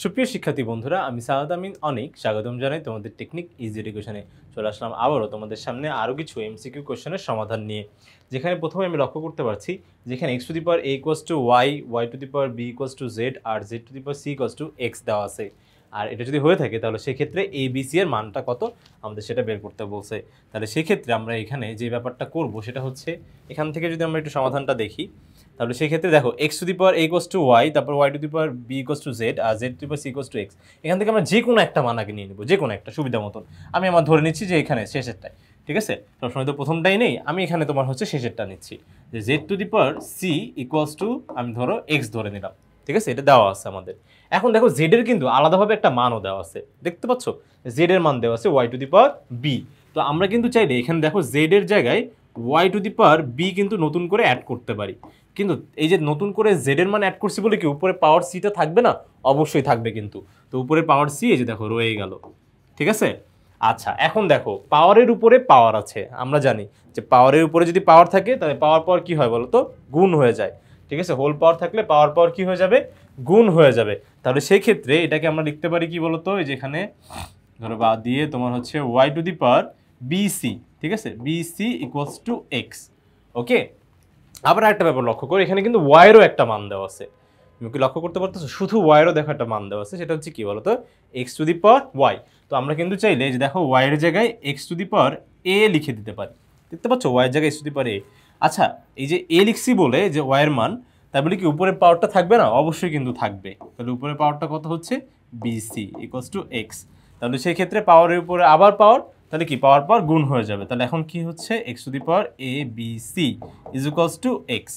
সুপ্রিয় শিক্ষার্থী বন্ধুরা, আমি সাহাদ আমিন অনেক স্বাগতম জানাই তোমাদের টেকনিক ইজি এডুকেশনে। চলে আসলাম আবারও তোমাদের সামনে আরও কিছু এমসিকিউ কোশ্চেনের সমাধান নিয়ে। যেখানে প্রথমে আমি লক্ষ্য করতে পারছি যেখানে x to the power a equals to y, y to the power b equals to z আর z to the power c equals to x দেওয়া আছে। আর এটা যদি হয়ে থাকে তাহলে সেক্ষেত্রে এ বি সি এর মানটা কত আমাদের সেটা বের করতে বলছে। তাহলে সেক্ষেত্রে আমরা এখানে যে ব্যাপারটা করব সেটা হচ্ছে এখান থেকে যদি আমরা একটু সমাধানটা দেখি তাহলে সেই ক্ষেত্রে দেখো x to the power a equals to y, তারপর y to the power b equals to z আর z to the power c equals to x. এখান থেকে আমরা যে কোনো একটা মান আগে নিয়ে নেব, যে কোনো একটা সুবিধা মতন। আমি আমার ধরে নিচ্ছি যে এখানে শেষেরটাই, ঠিক আছে? সবসময় তো প্রথমটাই নেই, আমি এখানে তোমার হচ্ছে শেষেরটা নিচ্ছি যে z to the power c equals to আমি ধরো এক্স ধরে নিলাম, ঠিক আছে? এটা দেওয়া আছে আমাদের। এখন দেখো জেড এর কিন্তু আলাদাভাবে একটা মানও দেওয়া আছে, দেখতে পাচ্ছ? জেড এর মান দেওয়া আছে y to the power b. তো আমরা কিন্তু চাইলে এখানে দেখো জেড এর জায়গায় y to the power b কিন্তু নতুন করে অ্যাড করতে পারি। কিন্তু এই যে নতুন করে জেড এর মান অ্যাড করছি বলে কি উপরে পাওয়ার সিটা থাকবে না? অবশ্যই থাকবে কিন্তু। তো উপরে পাওয়ার সি এই যে দেখো রয়ে গেল, ঠিক আছে? আচ্ছা, এখন দেখো পাওয়ারের উপরে পাওয়ার আছে, আমরা জানি যে পাওয়ারের উপরে যদি পাওয়ার থাকে তাহলে পাওয়ার পাওয়ার কি হয় বলো তো? গুণ হয়ে যায়, ঠিক আছে? হোল পাওয়ার থাকলে পাওয়ার পাওয়ার কি হয়ে যাবে? গুণ হয়ে যাবে। তাহলে সেই ক্ষেত্রে এটাকে আমরা লিখতে পারি কি বলতো? এই যেখানে ধরো বাদ দিয়ে তোমার হচ্ছে y to the power b c, ঠিক আছে? B c equals to x. Okay, আবার একটা ব্যাপার লক্ষ্য করো, এখানে কিন্তু ওয়াইয়েরও একটা মান দেওয়া আছে। তুমি কি লক্ষ্য করতে পারতেছো? শুধু ওয়াইয়েরও দেখো একটা মান দেওয়া আছে, সেটা হচ্ছে কি বলতো? X to the power y. তো আমরা কিন্তু চাইলে যে দেখো ওয়াইয়ের জায়গায় এক্স টু দি পাওয়ার এ লিখে দিতে পারি, দেখতে পাচ্ছ? ওয়াইয়ের জায়গায় এক্স টু দি পাওয়ার এ। আচ্ছা, এই যে এ লিখছি বলে যে ওয়াইয়ের মান, তাই বলে কি উপরের পাওয়ারটা থাকবে না? অবশ্যই কিন্তু থাকবে। তাহলে উপরের পাওয়ারটা কত হচ্ছে? B c equals to x. তাহলে সেই ক্ষেত্রে পাওয়ারের উপরে আবার পাওয়ার, তাহলে কি পাওয়ার পাওয়ার গুণ হয়ে যাবে। তাহলে এখন কি হচ্ছে? X to the power a b c is equals to x.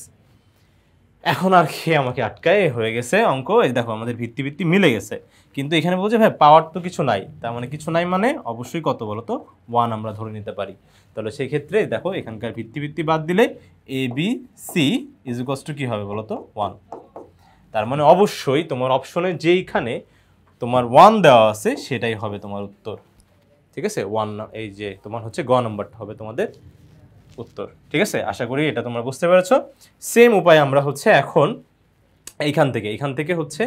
এখন আর কি আমাকে আটকায়? হয়ে গেছে অঙ্ক। এই দেখো আমাদের ভিত্তি ভিত্তি মিলে গেছে, কিন্তু এখানে বলছে ভাই পাওয়ার তো কিছু নাই। তার মানে কিছু নাই মানে অবশ্যই কত বলো তো? ওয়ান আমরা ধরে নিতে পারি। তাহলে সেই ক্ষেত্রে দেখো এখানকার ভিত্তি ভিত্তি বাদ দিলে a b c is equals to কী হবে বলো তো? ওয়ান। তার মানে অবশ্যই তোমার অপশনে যেইখানে তোমার ওয়ান দেওয়া আছে সেটাই হবে তোমার উত্তর, ঠিক আছে? ওয়ান, এই যে তোমার হচ্ছে গ নম্বরটা হবে তোমাদের উত্তর, ঠিক আছে? আশা করি এটা তোমরা বুঝতে পেরেছো। সেম উপায় আমরা হচ্ছে এখন এইখান থেকে হচ্ছে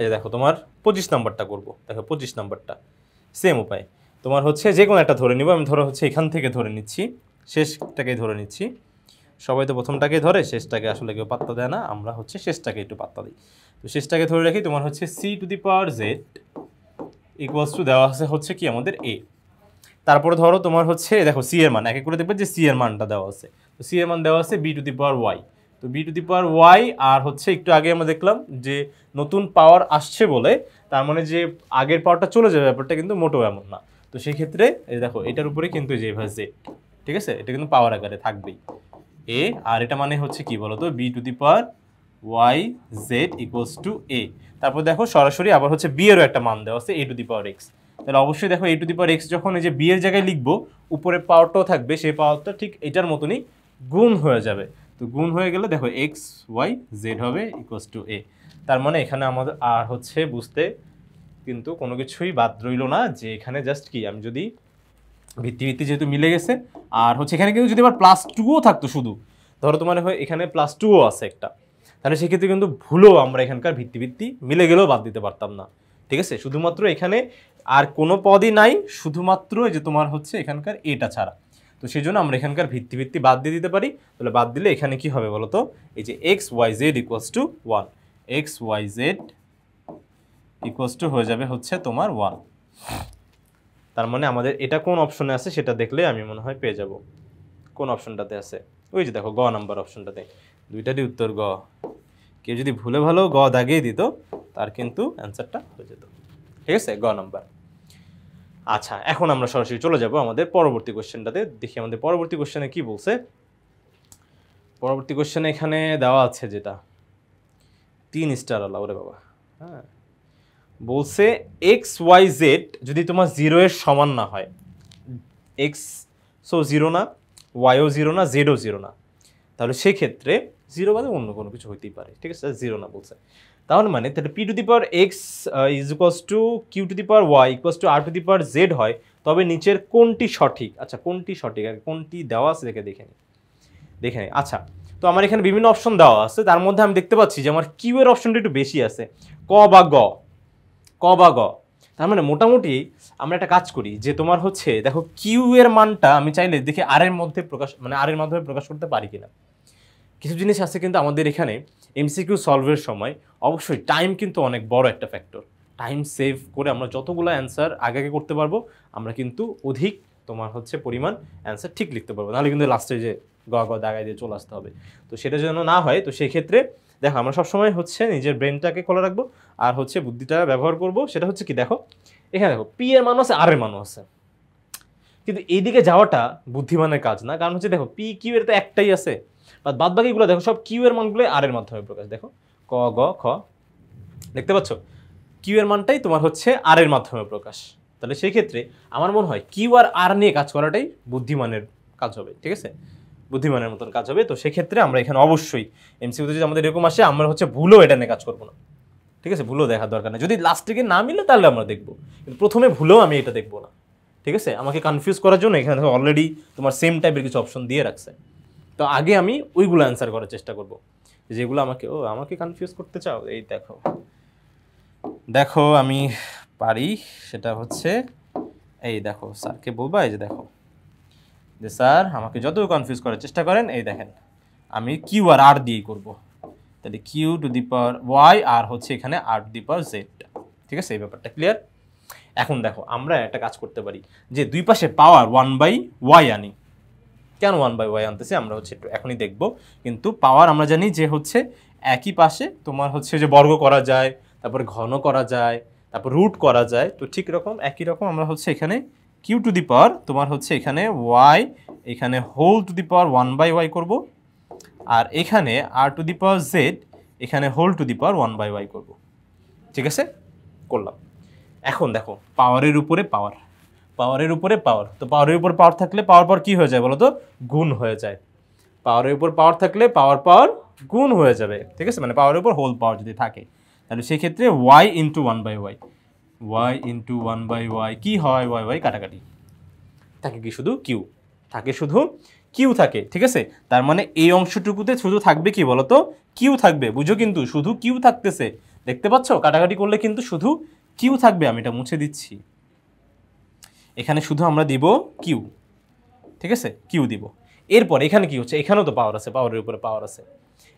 এই দেখো তোমার 25 নম্বরটা করব। দেখো 25 নম্বরটা সেম উপায় তোমার হচ্ছে যে কোনো একটা ধরে নিব। আমি ধরো হচ্ছে এখান থেকে ধরে নিচ্ছি, শেষটাকেই ধরে নিচ্ছি। সবাই তো প্রথমটাকেই ধরে, শেষটাকে আসলে কেউ পাত্তা দেয় না, আমরা হচ্ছে শেষটাকে একটু পাত্তা দিই। তো শেষটাকে ধরে রাখি। তোমার হচ্ছে c to the power z equals to দেওয়া আছে হচ্ছে কি আমাদের এ। তারপরে ধরো তোমার হচ্ছে দেখো সি এর মান এক এক করে দেখবে যে সি এর মানটা দেওয়া আছে। তো সি এর মান দেওয়া আছে b to the power y. তো b to the power y আর হচ্ছে একটু আগে আমরা দেখলাম যে নতুন পাওয়ার আসছে বলে তার মানে যে আগের পাওয়ারটা চলে যাবে ব্যাপারটা কিন্তু মোটেও এমন না। তো সেই ক্ষেত্রে এই দেখো এটার উপরে কিন্তু যে এভাবে জেড, ঠিক আছে? এটা কিন্তু পাওয়ার আকারে থাকবেই এ। আর এটা মানে হচ্ছে কি বলতো? B to the power y z equals to a. তারপর দেখো সরাসরি আবার হচ্ছে বি এরও একটা মান দেওয়া আছে এ টু দি পাওয়ার এক্স। তাহলে অবশ্যই দেখো এ টু দি পাওয়ার এক্স যখন এই যে বি এর জায়গায় লিখবো, উপরে পাওয়ারটাও থাকবে, সেই পাওয়ারটা ঠিক এটার মতনই গুণ হয়ে যাবে। তো গুণ হয়ে গেলে দেখো এক্স ওয়াই জেড হবে ইকুয়ালস টু এ। তার মানে এখানে আমাদের আর হচ্ছে বুঝতে কিন্তু কোনো কিছুই বাদ রইল না, যে এখানে জাস্ট কি আমি যদি ভিত্তি ভিত্তি যেহেতু মিলে গেছে, আর হচ্ছে এখানে কিন্তু যদি আবার প্লাস টুও থাকতো, শুধু ধরো তোমার এখানে প্লাস টুও আছে একটা, তাহলে সেক্ষেত্রে কিন্তু ভুলেও আমরা এখানকার ভিত্তি ভিত্তি মিলে গেলেও বাদ দিতে পারতাম না, ঠিক আছে? শুধুমাত্র এখানে আর কোনো পদই নাই, শুধুমাত্র এই যে তোমার হচ্ছে এখানকার এটা ছাড়া। তো সেই জন্য আমরা এখানকার ভিত্তি ভিত্তি বাদ দিয়ে দিতে পারি। তাহলে বাদ দিলে এখানে কি হবে বলো তো? এই যে x y z equals to one, x y z equals to হয়ে যাবে হচ্ছে তোমার ওয়ান। তার মানে আমাদের এটা কোন অপশনে আছে সেটা দেখলে আমি মনে হয় পেয়ে যাব। কোন অপশনটাতে আছে? ওই যে দেখো গ নাম্বার অপশনটাতে। দুইটারই উত্তর গ। কেউ যদি ভুলে ভালো গ দাগিয়ে দিত তার কিন্তু অ্যান্সারটা হয়ে যেত, ঠিক আছে? গ নাম্বার। আচ্ছা, এখন আমরা সরাসরি চলে যাব আমাদের পরবর্তী কোশ্চেনটাতে। দেখি আমাদের পরবর্তী কোশ্চেনে কি বলছে। পরবর্তী কোশ্চেনে এখানে দেওয়া আছে যেটা 3 স্টার আলা, ওরে বাবা। হ্যাঁ, বলছে এক্স ওয়াই জেড যদি তোমার 0 এর সমান না হয়, এক্স সো 0 না, ওয়াইও 0 না, জেডও 0 না, তাহলে সেই ক্ষেত্রে 0 বাদে অন্য কোনো কিছু হইতেই পারে, ঠিক আছে? 0 না বলছে, তাহলে মানে তাহলে p to the power x is equals to q to the power y equals to r to the power z হয়, তবে নিচের কোনটি সঠিক? আচ্ছা, কোনটি সঠিক আর কোনটি দেওয়া আছে দেখে নি। আচ্ছা, তো আমার এখানে বিভিন্ন অপশন দেওয়া আছে, তার মধ্যে আমি দেখতে পাচ্ছি যে আমার কিউ এর অপশনটা একটু বেশি আছে, ক বা গ। ক বা গ। তার মানে মোটামুটি আমরা একটা কাজ করি যে তোমার হচ্ছে দেখো কিউ এর মানটা আমি চাইলে দেখি আর এর মধ্যে প্রকাশ মানে আর এর মাধ্যমে প্রকাশ করতে পারি কিনা। কিছু জিনিস আছে কিন্তু আমাদের এখানে এমসিকিউ সলভের সময় অবশ্যই টাইম কিন্তু অনেক বড় একটা ফ্যাক্টর। টাইম সেভ করে আমরা যতগুলো অ্যান্সার আগে আগে করতে পারবো আমরা কিন্তু অধিক তোমার হচ্ছে পরিমাণ অ্যান্সার ঠিক লিখতে পারবো, নাহলে কিন্তু লাস্টে যে গ গ দাগায় দিয়ে চলে আসতে হবে। তো সেটা যেন না হয়, তো সেই ক্ষেত্রে দেখো আমরা সবসময় হচ্ছে নিজের ব্রেনটাকে খোলা রাখবো আর হচ্ছে বুদ্ধিটা ব্যবহার করব। সেটা হচ্ছে কি, দেখো এখানে দেখো পি এর মানও আছে আর এর মানও আছে, কিন্তু এইদিকে যাওয়াটা বুদ্ধিমানের কাজ না। কারণ হচ্ছে দেখো পি কিউ এর তো একটাই আছে, বাদ বাকিগুলো দেখো সব কিউ এর মানগুলো আর এর মাধ্যমে প্রকাশ। দেখো ক গ খ দেখতে পাচ্ছ, কিউ এর মানটাই তোমার হচ্ছে আর এর মাধ্যমে প্রকাশ। তাহলে সেই ক্ষেত্রে আমার মনে হয় কিউ আর আর নিয়ে কাজ করাটাই বুদ্ধিমানের কাজ হবে, ঠিক আছে, বুদ্ধিমানের মতন কাজ হবে। তো সেক্ষেত্রে আমরা এখানে অবশ্যই এমসিকিউতে যদি আমাদের এরকম আসে আমরা হচ্ছে ভুলও এটা নিয়ে কাজ করবো না, ঠিক আছে, ভুলও দেখার দরকার নেই। যদি লাস্ট থেকে না মিলে তাহলে আমরা দেখবো, কিন্তু প্রথমে ভুলেও আমি এটা দেখবো না, ঠিক আছে। আমাকে কনফিউজ করার জন্য এখানে দেখো অলরেডি তোমার সেম টাইপের কিছু অপশন দিয়ে রাখছে, তো আগে আমি ওইগুলো অ্যান্সার করার চেষ্টা করব, যেগুলো আমাকে কনফিউজ করতে চাও। এই দেখো দেখো আমি পারি, সেটা হচ্ছে এই দেখো স্যারকে বলবা, এই যে দেখো যে স্যার আমাকে যত কনফিউজ করার চেষ্টা করেন, এই দেখেন আমি কিউ আর আর দিয়েই করবো। তাহলে q to the power y আর হচ্ছে এখানে r to the power Z, ঠিক আছে, এই ব্যাপারটা ক্লিয়ার। এখন দেখো আমরা একটা কাজ করতে পারি যে দুই পাশে পাওয়ার 1/y আনি। কেন 1/y আনতেছি আমরা হচ্ছে একটু এখনই দেখব, কিন্তু পাওয়ার আমরা জানি যে হচ্ছে একই পাশে তোমার হচ্ছে যে বর্গ করা যায়, তারপরে ঘন করা যায়, তারপর রুট করা যায়। তো ঠিক রকম একই রকম আমরা হচ্ছে এখানে কিউ টু দি পাওয়ার তোমার হচ্ছে এখানে ওয়াই, এখানে whole to the power 1/y করব, আর এখানে r to the power z, এখানে whole to the power 1/y করব, ঠিক আছে, করলাম। এখন দেখো পাওয়ারের উপরে পাওয়ার, পাওয়ারের উপরে পাওয়ার, তো পাওয়ারের উপর পাওয়ার থাকলে পাওয়ার পাওয়ার কি হয়ে যায় বলো তো, গুণ হয়ে যায়। পাওয়ারের উপর পাওয়ার থাকলে পাওয়ার পাওয়ার গুণ হয়ে যাবে, ঠিক আছে, মানে পাওয়ারের উপর হোল পাওয়ার যদি থাকে তাহলে সেই ক্ষেত্রে Y into 1/y, Y into 1/y কি হয়, ওয়াই ওয়াই কাটাকাটি, থাকে কি শুধু কিউ, থাকে শুধু কিউ থাকে, ঠিক আছে। তার মানে এই অংশটুকুতে শুধু থাকবে কি বলতো, কিউ থাকবে, বুঝো, কিন্তু শুধু কিউ থাকতেছে, দেখতে পাচ্ছ কাটাকাটি করলে কিন্তু শুধু কিউ থাকবে। আমি এটা মুছে দিচ্ছি, এখানে শুধু আমরা দিব কিউ, ঠিক আছে, কিউ দিব। এরপর এখানে কি হচ্ছে, এখানেও তো পাওয়ার আছে, পাওয়ারের উপরে পাওয়ার আছে,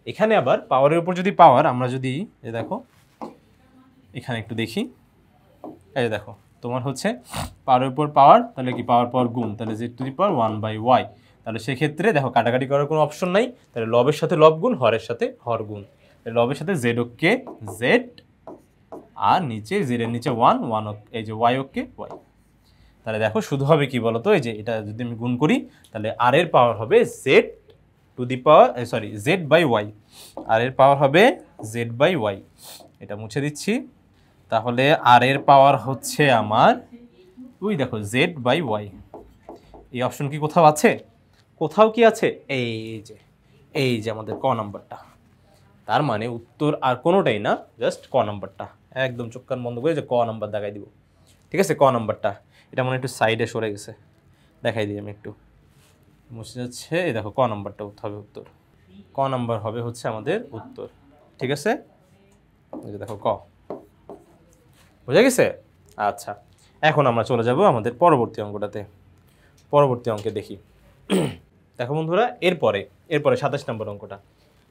এখানে আবার পাওয়ারের উপর যদি পাওয়ার আমরা যদি দেখো এখানে একটু দেখি, এই দেখো তোমার হচ্ছে পাওয়ারের উপর পাওয়ার, তাহলে কি পাওয়ার পাওয়ার গুণ, তাহলে Z to the power 1/y, তাহলে সেক্ষেত্রে দেখো কাটাকাটি করার কোনো অপশন নাই, তাহলে লবের সাথে লব গুণ, হরের সাথে হর গুণ, লবের সাথে জেড ওকে জেড, আর নিচে জেডের নিচে 1 এই যে ওয়াই ওকে ওয়াই। তাহলে দেখো শুধু হবে কি বলতো, এই যে এটা যদি আমি গুণ করি তাহলে আর এর পাওয়ার হবে z to the power z by y, আর এর পাওয়ার হবে জেড বাই ওয়াই, এটা মুছে দিচ্ছি। তাহলে আর এর পাওয়ার হচ্ছে আমার ওই দেখো জেড বাই ওয়াই। এই অপশন কি কোথাও আছে, কোথাও কি আছে, এই যে আমাদের ক নাম্বারটা। তার মানে উত্তর আর কোনোটাই না, জাস্ট ক নাম্বারটা, একদম চোখ কান বন্ধ করে যে ক নাম্বার দেখাই দিব, ঠিক আছে, ক নাম্বারটা। এটা মনে একটু সাইডে সরে গেছে, দেখাই দিই আমি একটু, মুছে যাচ্ছে, এই দেখো ক নাম্বারটা হবে উত্তর, ক নাম্বার হবে হচ্ছে আমাদের উত্তর, ঠিক আছে, এই যে দেখো ক, বুঝা গেছে। আচ্ছা, এখন আমরা চলে যাব আমাদের পরবর্তী অঙ্কটাতে, পরবর্তী অঙ্কে দেখি। দেখো বন্ধুরা, এরপরে 27 নম্বর অঙ্কটা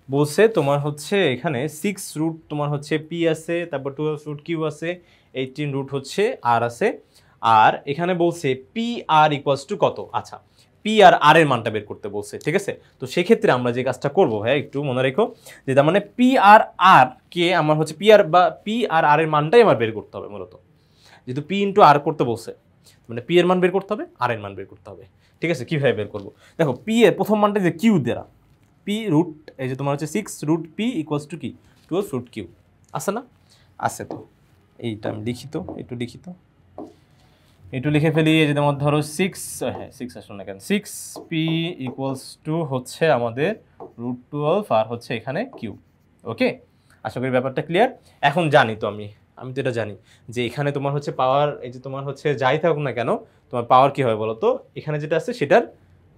বলছে তোমার হচ্ছে এখানে 6 রুট তোমার হচ্ছে পি আছে, তারপর 12 রুট কিউ আছে, 18 রুট হচ্ছে আর আছে, আর এখানে বলছে পি আর ইকুয়ালস টু কত। আচ্ছা, পি আর আর এর মানটা বের করতে বলছে, ঠিক আছে। তো সেক্ষেত্রে আমরা যে কাজটা করবো ভাই একটু মনে রেখো, যে তার মানে পি আর আর কে আমার হচ্ছে পি আর আর এর মানটাই আমার বের করতে হবে মূলত, যেহেতু পি ইন্টু আর করতে বলছে, মানে পি এর মান বের করতে হবে, আর এর মান বের করতে হবে, ঠিক আছে। কীভাবে বের করবো, দেখো পি এর প্রথম মানটা যে কিউ দ্বারা, পি রুট এই যে তোমার হচ্ছে 6 রুট পি ইকুয়ালস টু কি 12 রুট কিউ, আছে না, আছে। তো এইটা আমি লিখিত একটু লিখিত একটু লিখে ফেলি, এই যে তোমার ধরো 6, হ্যাঁ 6 আসলো না কেন, 6p ইকুয়ালস টু হচ্ছে আমাদের √12 আর হচ্ছে এখানে কিউ, ওকে। আশা করি ব্যাপারটা ক্লিয়ার। এখন জানি তো আমি তো এটা জানি যে এখানে তোমার হচ্ছে পাওয়ার, এই যে তোমার হচ্ছে যাই থাকুক না কেন তোমার পাওয়ার কি হয় বলো তো, এখানে যেটা আছে সেটার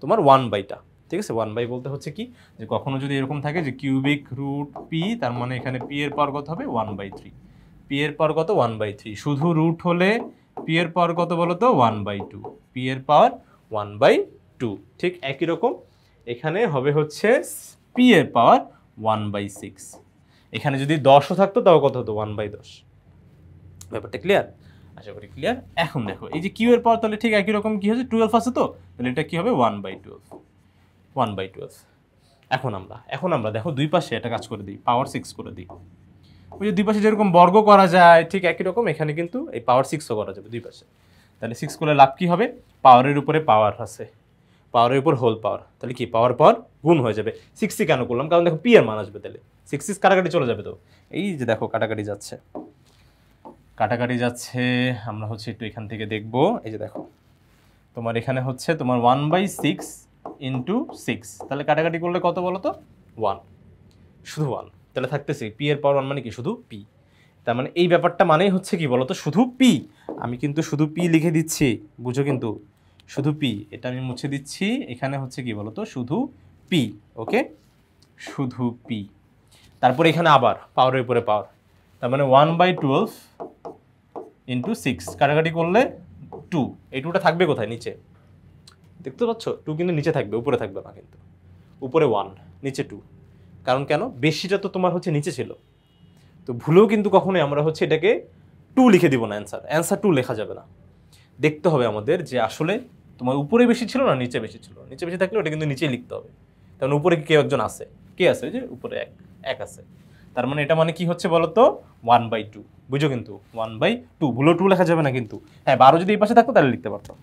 তোমার 1/টা, ঠিক আছে। 1/, বলতে হচ্ছে কি যে কখনো যদি এরকম থাকে যে কিউবিক রুট পি, তার মানে এখানে পি এর পাওয়ার কত হবে 1/3, পি এর পাওয়ার কত 1/3, শুধু রুট হলে পি এর পাওয়ার কত বলো তো 1/2, পি এর পাওয়ার 1/2। ঠিক একই রকম এখানে হবে হচ্ছে পি এর পাওয়ার 1/6। এখানে যদি 10ও থাকতো তাও কত হতো 1/10। ব্যাপারটা ক্লিয়ার? আশা করি ক্লিয়ার। এখন দেখো এই যে কিউ এর পাওয়ার তাহলে ঠিক একই রকম কি হচ্ছে 12 আছে তো, তাহলে এটা কি হবে 1/12। এখন আমরা দেখো দুই পাশে একটা কাজ করে দিই, পাওয়ার 6 করে দিই। ওই যে দুই পাশে যেরকম বর্গ করা যায় ঠিক একই রকম এখানে কিন্তু এই পাওয়ার 6ও করা যাবে দুই পাশে। তাহলে 6 করলে লাভ কি হবে, পাওয়ারের উপরে পাওয়ার আছে, পাওয়ারের উপর হোল পাওয়ার, তাহলে কি পাওয়ার গুণ হয়ে যাবে। 6 কেন করলাম, কারণ দেখো পি এর মান আসবে, তাহলে 6 কাটাকাটি চলে যাবে। তো এই যে দেখো কাটাকাটি যাচ্ছে, আমরা হচ্ছে একটু এখান থেকে দেখবো। এই যে দেখো তোমার এখানে হচ্ছে তোমার 1/6 ইন্টু 6, তাহলে কাটাকাটি করলে কত বলো তো 1, শুধু 1। তাহলে থাকতেছে পি এর পাওয়ার 1 মানে কি শুধু পি। তার মানে এই ব্যাপারটা মানেই হচ্ছে কি বলতো শুধু পি। আমি কিন্তু শুধু পি লিখে দিচ্ছি, বুঝো কিন্তু শুধু পি, এটা আমি মুছে দিচ্ছি। এখানে হচ্ছে কি বলতো শুধু পি, ওকে শুধু পি। তারপরে এখানে আবার পাওয়ারের উপরে পাওয়ার, তার মানে 1/12 ইন্টু 6, কাটাকাটি করলে 2। এই 2টা থাকবে কোথায়, নিচে দেখতে পাচ্ছ, 2 কিন্তু নিচে থাকবে, উপরে থাকবে না। কিন্তু উপরে 1 নিচে 2, কারণ কেন বেশিটা তো তোমার হচ্ছে নিচে ছিল। তো ভুলেও কিন্তু কখনোই আমরা হচ্ছে এটাকে 2 লিখে দিব না, অ্যান্সার 2 লেখা যাবে না। দেখতে হবে আমাদের যে আসলে তোমার উপরে বেশি ছিল না নিচে বেশি ছিল। নিচে বেশি থাকলে ওটা কিন্তু নিচেই লিখতে হবে, কারণ উপরে কেউ একজন আছে, কে আছে যে উপরে এক আছে। তার মানে এটা মানে কি হচ্ছে বলতো 1/2, বুঝো কিন্তু 1/2, ভুলেও 2 লেখা যাবে না কিন্তু। হ্যাঁ 12 যদি এই পাশে থাকতো তাহলে লিখতে পারতাম।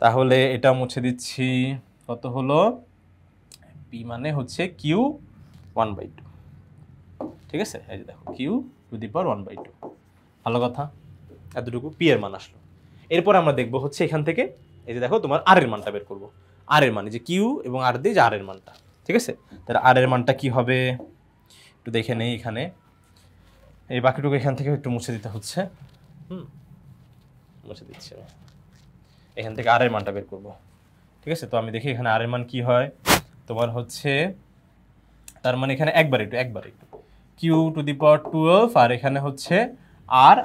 তাহলে এটা মুছে দিচ্ছি, কত হলো পি মানে হচ্ছে কিউ 1/2। ঠিক আছে, এই যে দেখো কিউ টু দি পাওয়ার 1/2। ভালো কথা, এতটুকু পি এর মান আসলো। এরপর আমরা দেখবো হচ্ছে এখান থেকে এই যে দেখো তোমার আর এর মানটা বের করবো। আর এর মান যে কিউ এবং আর দিয়ে যে আর এর মানটা, ঠিক আছে। তাহলে আর এর মানটা কি হবে একটু দেখে নেই। এখানে এই বাকিটুকু এখান থেকে একটু মুছে দিতে হচ্ছে, মুছে দিচ্ছি। এখান থেকে আর এর মানটা বের করবো, ঠিক আছে। তো আমি দেখি এখানে আর এর মান কি হয় তোমার হচ্ছে, তার মানে এখানে একবার একটু কিউ টু দি পাওয়ার 12, আর এখানে হচ্ছে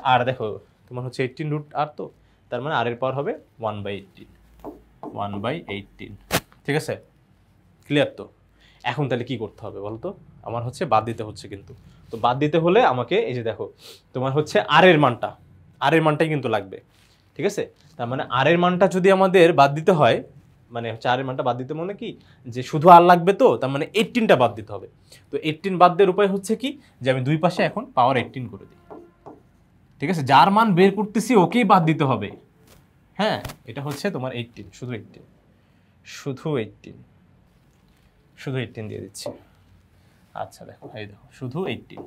আর দেখো তোমার হচ্ছে 18 রুট আর, তো তার মানে আর এর পাওয়ার হবে 1/18। ঠিক আছে, ক্লিয়ার তো। এখন তাহলে কি করতে হবে বলতো, আমার হচ্ছে বাদ দিতে হচ্ছে কিন্তু। তো বাদ দিতে হলে আমাকে এই যে দেখো তোমার হচ্ছে আর এর মানটাই কিন্তু লাগবে, ঠিক আছে। তার মানে আর এর মানটা যদি আমাদের বাদ দিতে হয়, মানে হচ্ছে আর এর মানটা বাদ দিতে মানে কি যে শুধু আর লাগবে, তো তার মানে 18টা বাদ দিতে হবে। তো 18 বাদ দেওয়ার উপায় হচ্ছে কি যে আমি দুই পাশে এখন পাওয়ার 18 করে দিই, ঠিক আছে। যার মান বের করতেছি ওকেই বাদ দিতে হবে। হ্যাঁ এটা হচ্ছে তোমার 18, শুধু 18 দিয়ে দিচ্ছি। আচ্ছা দেখো এই দেখো শুধু 18,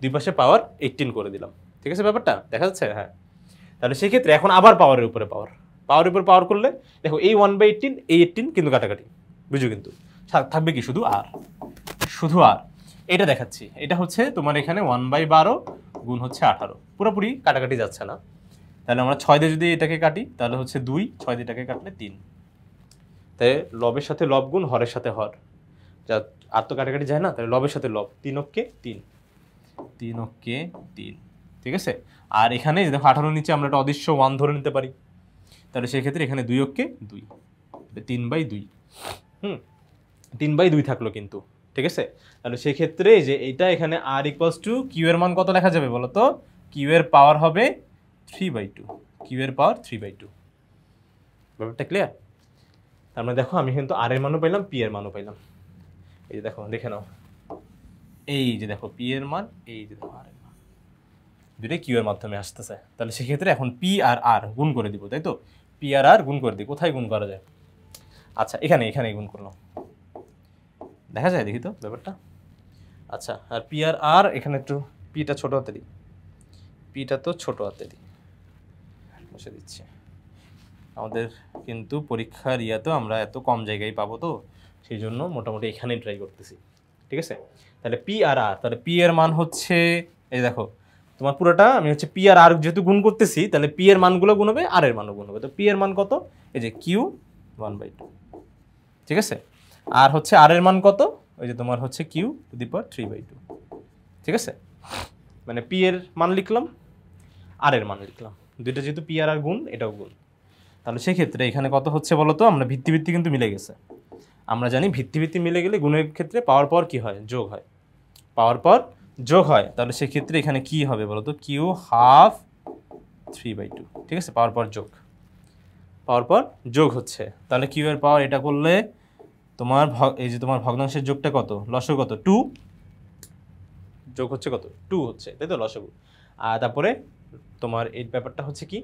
দুই পাশে পাওয়ার 18 করে দিলাম, ঠিক আছে। ব্যাপারটা দেখা যাচ্ছে? হ্যাঁ, তাহলে সেক্ষেত্রে এখন আবার পাওয়ারের উপরে পাওয়ার করলে দেখো এই 1/18 এই 18 কিন্তু কাটাকাটি, বুঝো কিন্তু থাকবে কি শুধু আর। এটা দেখাচ্ছি, এটা হচ্ছে তোমার এখানে 1/12 গুণ হচ্ছে 18, পুরোপুরি কাটাকাটি যাচ্ছে না। তাহলে আমরা 6 দিয়ে যদি এটাকে কাটি তাহলে হচ্ছে 2, 6 দিয়ে এটাকে কাটলে 3। তাই লবের সাথে লব গুণ হরের সাথে হর, যা আর তো কাটাকাটি যায় না, তাহলে লবের সাথে লব, 3 অক্কে 3, ঠিক আছে। আর এখানে দেখো 18 নিচে আমরা একটা অদৃশ্য 1 ধরে নিতে পারি, তাহলে সেই ক্ষেত্রে এখানে 2 অক্কে 2, 3/2। 3/2 থাকলো কিন্তু, ঠিক আছে। তাহলে সেই ক্ষেত্রে যে এইটা এখানে আর ইকুয়ালস টু কিউ এর মান কত লেখা যাবে বলো তো, কিউ এর পাওয়ার হবে 3/2, ব্যাপারটা ক্লিয়ার। তার মানে দেখো আমি কিন্তু আর এর মানও পাইলাম, পি এর মানও পাইলাম। এই যে দেখো দেখে নাও, এই যে দেখো পি এর মান, এই যে দেখো আর এর মান, দুটোই কিউ এর মাধ্যমে আসতেছে। তাহলে সেক্ষেত্রে এখন পি আর আর গুণ করে দিব, তাই তো। পি আর আর গুণ করে দিই, কোথায় গুণ করা যায়? আচ্ছা এখানে গুণ করলাম, দেখা যায় দেখি তো ব্যাপারটা। আচ্ছা আর পি আর আর এখানে একটু পিটা ছোট হাতে দিই, বসে দিচ্ছি। আমাদের কিন্তু পরীক্ষার তো আমরা এত কম জায়গায় পাবো, তো সেই জন্য মোটামুটি এখানেই ট্রাই করতেছি, ঠিক আছে। তাহলে পি আর আর, তাহলে পি এর মান হচ্ছে এই দেখো তোমার পুরোটা আমি হচ্ছে পি আর আর যেহেতু গুণ করতেছি, তাহলে পি এর মানগুলো গুণ হবে, আর এর মানও গুণ হবে। তো পি এর মান কত, এই যে কিউ 1/2, ঠিক আছে। আর হচ্ছে আর এর মান কত, ওই যে তোমার হচ্ছে কিউ টু দি পাওয়ার 3/2, ঠিক আছে। মানে পি এর মান লিখলাম, আর এর মান লিখলাম, দুইটা যেহেতু পি আর গুণ, এটাও গুণ। তাহলে সেক্ষেত্রে এখানে কত হচ্ছে বলো তো? আমরা ভিত্তি ভিত্তি কিন্তু মিলে গেছে। আমরা জানি ভিত্তি ভিত্তি মিলে গেলে গুণের ক্ষেত্রে পাওয়ার পর কি হয়? যোগ হয়। পাওয়ার পর যোগ হয়। তাহলে সেক্ষেত্রে এখানে কি হবে বলো তো? কিউ হাফ 3/2, ঠিক আছে? পাওয়ার পর যোগ, পাওয়ার পর যোগ হচ্ছে। তাহলে কিউ এর পাওয়ার এটা করলে তোমার এই যে তোমার ভগ্নাংশের যোগটা কত? লসগু কত? 2, যোগ হচ্ছে কত? 2 হচ্ছে, তাই তো লসগু। আর তারপরে তোমার এই ব্যাপারটা হচ্ছে কি,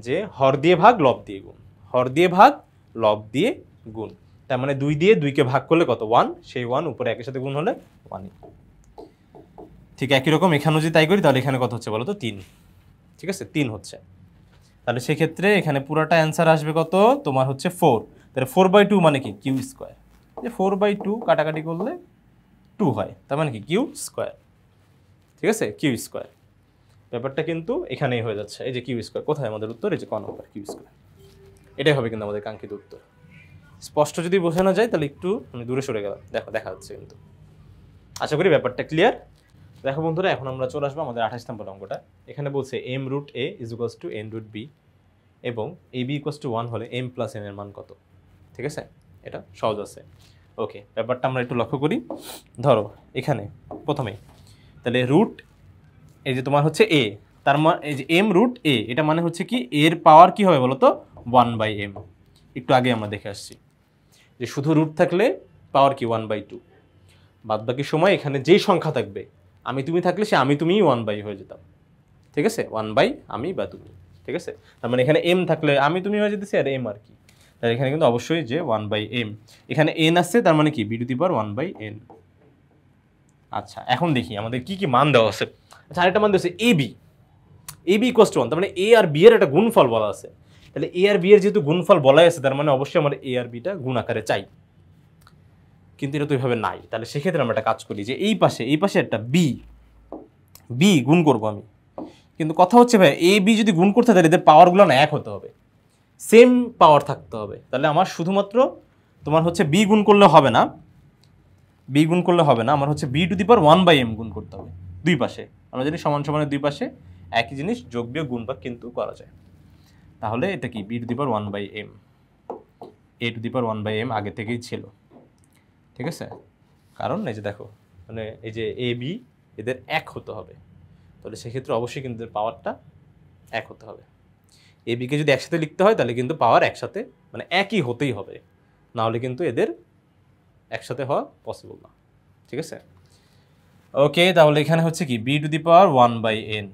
যে হর দিয়ে ভাগ লব দিয়ে গুণ, হর দিয়ে ভাগ লব দিয়ে গুণ। তার মানে 2 দিয়ে 2কে ভাগ করলে কত? 1, সেই 1 উপরে একের সাথে গুণ হলে 1। ঠিক একই রকম এখানেও যদি তাই করি তাহলে এখানে কত হচ্ছে বলো তো? 3, ঠিক আছে? 3 হচ্ছে। তাহলে সেক্ষেত্রে এখানে পুরাটা অ্যান্সার আসবে কত? তোমার হচ্ছে 4। তাহলে 4/2 মানে কি? Q square. যে 4/2 কাটাকাটি করলে 2 হয়, তার মানে কি? কিউ স্কোয়ার, ঠিক আছে? Q square. ব্যাপারটা কিন্তু এখানেই হয়ে যাচ্ছে। এই যে কিউ স্কোয়ার, কোথায় আমাদের উত্তর? এই যে ক নম্বর, কিউ স্কোয়ার। এটাই হবে কিন্তু আমাদের কাঙ্ক্ষিত উত্তর। স্পষ্ট যদি বোঝানো যায় তাহলে একটু আমি দূরে সরে গেলাম, দেখো দেখা যাচ্ছে কিন্তু। আশা করি ব্যাপারটা ক্লিয়ার। দেখো বন্ধুরা, এখন আমরা চলে আসবো আমাদের 28 নম্বর অঙ্কটা। এখানে বলছে m√a = n√b এবং ab = 1 হলে m + n এর মান কত? ঠিক আছে, এটা সহজ আছে। ওকে, ব্যাপারটা আমরা একটু লক্ষ্য করি। ধরো এখানে প্রথমে তাহলে রুট, এই যে তোমার হচ্ছে a, তার মানে এই যে m√a, এটা মানে হচ্ছে কি এর পাওয়ার কি হবে বলো তো? 1/m। একটু আগে আমরা দেখে আসছি যে শুধু রুট থাকলে পাওয়ার কি? 1/2। বাদ বাকি সময় এখানে যেই সংখ্যা থাকবে, আমি তুমি থাকলে সে আমি তুমিই 1/, হয়ে যেতাম, ঠিক আছে? 1/, আমি বা তুমি, ঠিক আছে? তার মানে এখানে m থাকলে আমি তুমি হয়ে যেতেছি, আর m আর কি, তাহলে এখানে কিন্তু অবশ্যই যে 1/m। এখানে n আসছে, তার মানে কি? b⁴1/n। আচ্ছা, এখন দেখি আমাদের কি কি মান দেওয়া আছে। আচ্ছা, আরেকটা মান দেওয়া আছে ab = 1, তার মানে a আর b এর একটা গুণফল বলা আছে। তাহলে a আর b এর যেহেতু গুণফল বলাই আছে, তার মানে অবশ্যই আমার a আর b টা গুণ আকারে চাই, কিন্তু এটা তো এইভাবে নাই। তাহলে সেক্ষেত্রে আমরা একটা কাজ করি যে এই পাশে একটা b গুণ করবো আমি। কিন্তু কথা হচ্ছে ভাই, a b যদি গুণ করতে হয় এদের পাওয়ারগুলো না এক হতে হবে, সেম পাওয়ার থাকতে হবে। তাহলে আমার শুধুমাত্র তোমার হচ্ছে b গুণ করলে হবে না, আমার হচ্ছে b⁴1/m গুণ করতে হবে দুই পাশে। আমরা জানি সমান সমানের দুই পাশে একই জিনিস যোগ বিয়োগ গুণ ভাগ কিন্তু করা যায়। তাহলে এটা কি? b⁴1/m, a⁴1/m আগে থেকেই ছিল, ঠিক আছে? কারণ এই যে দেখো, মানে এই যে এ বি এদের এক হতে হবে, তাহলে সেক্ষেত্রে অবশ্যই কিন্তু পাওয়ারটা এক হতে হবে। এ বিকে যদি একসাথে লিখতে হয় তাহলে কিন্তু পাওয়ার একসাথে মানে একই হতেই হবে, না হলে কিন্তু এদের একসাথে হওয়া পসিবল না, ঠিক আছে? ওকে, তাহলে এখানে হচ্ছে কি b⁴1/n